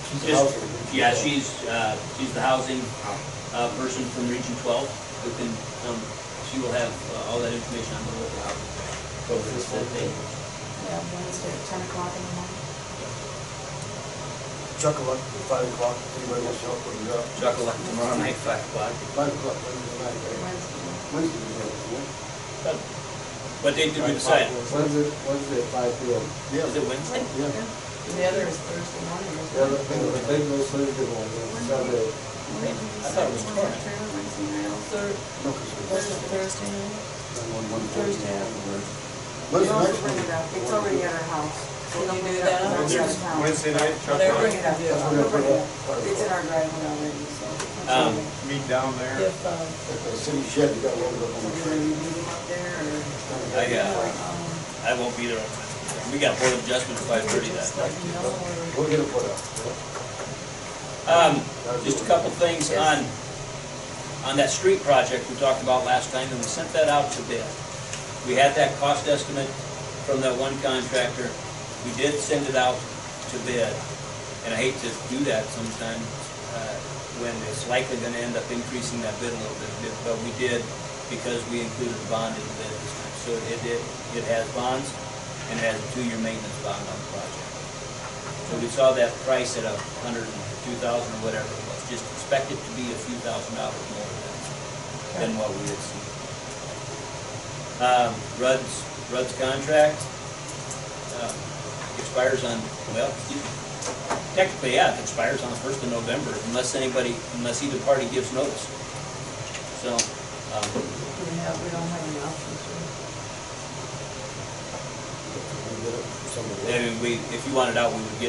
She's Just- housing. Yeah, she's the housing person from Region 12 who can, she will have all that information on the local housing. So this that day. Yeah, Wednesday at 10 o'clock in the morning. Chuck will at 5 o'clock, anybody wants to help put it up? Chocolate tomorrow night, 5 o'clock. 5 o'clock, Wednesday night, right? Wednesday. Wednesday, yeah. What date did we decide? Wednesday at 5 p.m. Yeah. Is it Wednesday? Yeah. The other is Thursday morning, Yeah, isn't it? the big one's Thursday one, Sunday. I thought it was tomorrow. Wednesday night, No, 'cause was it Thursday night? Thursday afterwards. When's You the also next bring one? it up. It's already at our house. Can you do that? Wednesday night, Chuck, Whatever Bring it up. you can do. We'll bring it up. It's in our driveway already, so. meet down there. If, At the city shed, you got loaded up on the We're train. gonna meet them up there, or? I won't be there on Wednesday. We got Board of Adjustment at 5:30 that just night. let me know, or We'll get it put up. Just a couple things on on that street project we talked about last time, and we sent that out to bid. We had that cost estimate from that one contractor. We did send it out to bid, and I hate to do that sometimes when it's likely going to end up increasing that bid a little bit, but we did because we included a bond in the bid this time. So it has bonds and it has a 2-year maintenance bond on the project. So we saw that price at $102,000 or whatever it was. Just expect it to be a few $1,000s more than what we had seen. Rudd's contract expires on, well, technically, yeah, it expires on the 1st of November, unless either party gives notice. So, We don't have any options. I mean, if you want it out, we would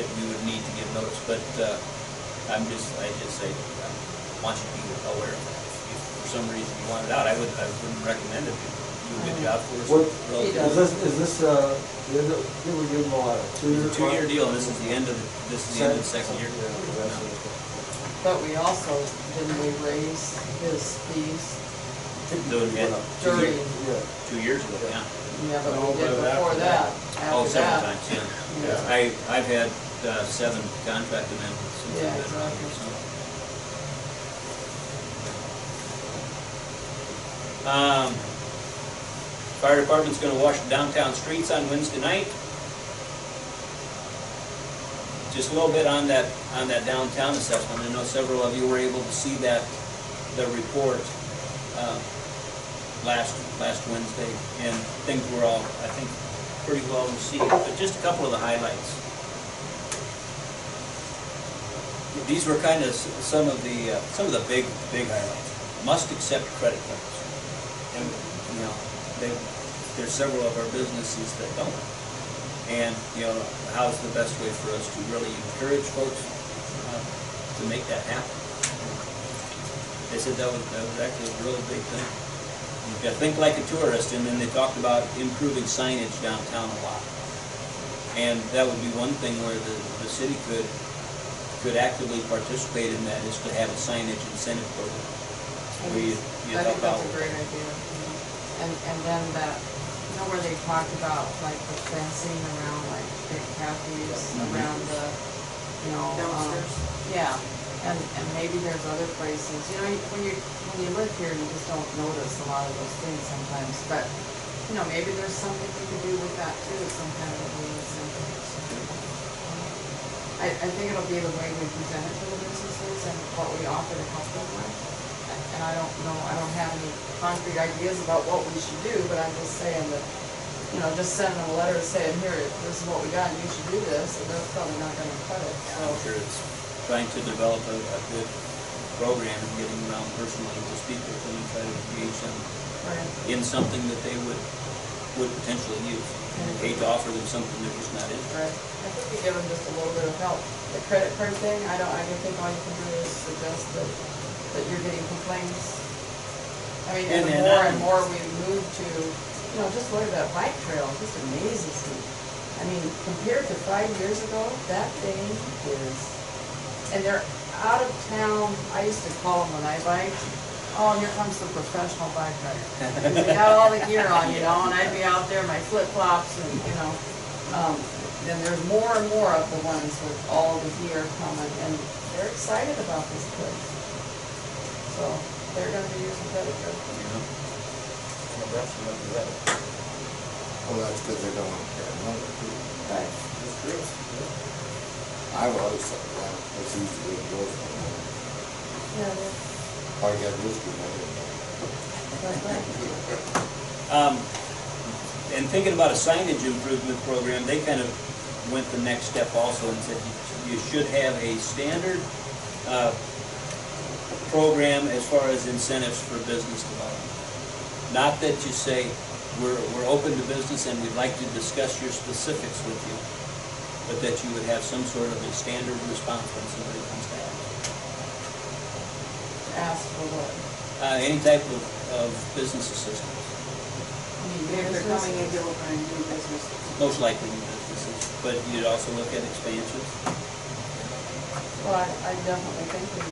need to give notice, but I just say, I want you to be aware of that. If for some reason you want it out, I wouldn't recommend it. You do a good job for us. What, is this, did we give them a 2-year? It's a 2-year deal, and this is the end of the second year. But we also, didn't we raise his fees During during? 2 years ago, yeah. Yeah, but we did before that, Oh, after several that. times, yeah. Yeah. I've had 7 contract amendments since Yeah, I've been around here, so. Fire department's gonna wash the downtown streets on Wednesday night. Just a little bit on that downtown assessment. I know several of you were able to see the report last Wednesday, and things were all, I think, pretty well received. But just a couple of the highlights. These were kind of some of the big highlights. Must accept credit cards, and you know there's several of our businesses that don't. And you know, how's the best way for us to really encourage folks to make that happen? They said that was actually a really big thing. You've got to think like a tourist, and then they talked about improving signage downtown a lot. And that would be one thing where the city could actively participate in that, is to have a signage incentive program. I think that's a great idea. And then that, you know, where they talked about like the fencing around like big cafes, around the, you know. Dumpsters. Yeah, and maybe there's other places, you know, when you live here, you just don't notice a lot of those things sometimes, but, you know, maybe there's something we could do with that too, some kind of a incentive. I think it'll be the way we present it to the businesses and what we offer to help them with. And I don't know, I don't have any concrete ideas about what we should do, but I'm just saying that, you know, just sending them a letter saying, here, this is what we got, and you should do this, and they're probably not gonna cut it, so. I'm sure it's trying to develop a good program and getting around personally to speak with them and try to engage them in something that they would potentially use. And hate to offer them something they're just not interested in. Right, I think we give them just a little bit of help. The credit card thing, I think all you can do is suggest that you're getting complaints. I mean, and the more and more we move to, you know, just look at that bike trail, it just amazes me. I mean, compared to 5 years ago, that thing is, and they're out of town. I used to call them when I biked, oh, here comes the professional bike rider. They got all the gear on, you know, and I'd be out there, my flip-flops, and, you know, then there's more and more of the ones with all the gear coming, and they're excited about this place. So, they're gonna be using credit cards. Well, that's because they don't want to pay money too. Right. That's true. I've always thought that, that's easy to go for. Yeah, they All you gotta do is do money. And thinking about a signage improvement program, they kind of went the next step also and said you should have a standard program as far as incentives for business development. Not that you say, we're open to business and we'd like to discuss your specifics with you, but that you would have some sort of a standard response when somebody comes to ask. ask for what? Any type of business assistance. If they're coming in to open a new business. Most likely new businesses, but you'd also look at expansions. Well, I definitely think we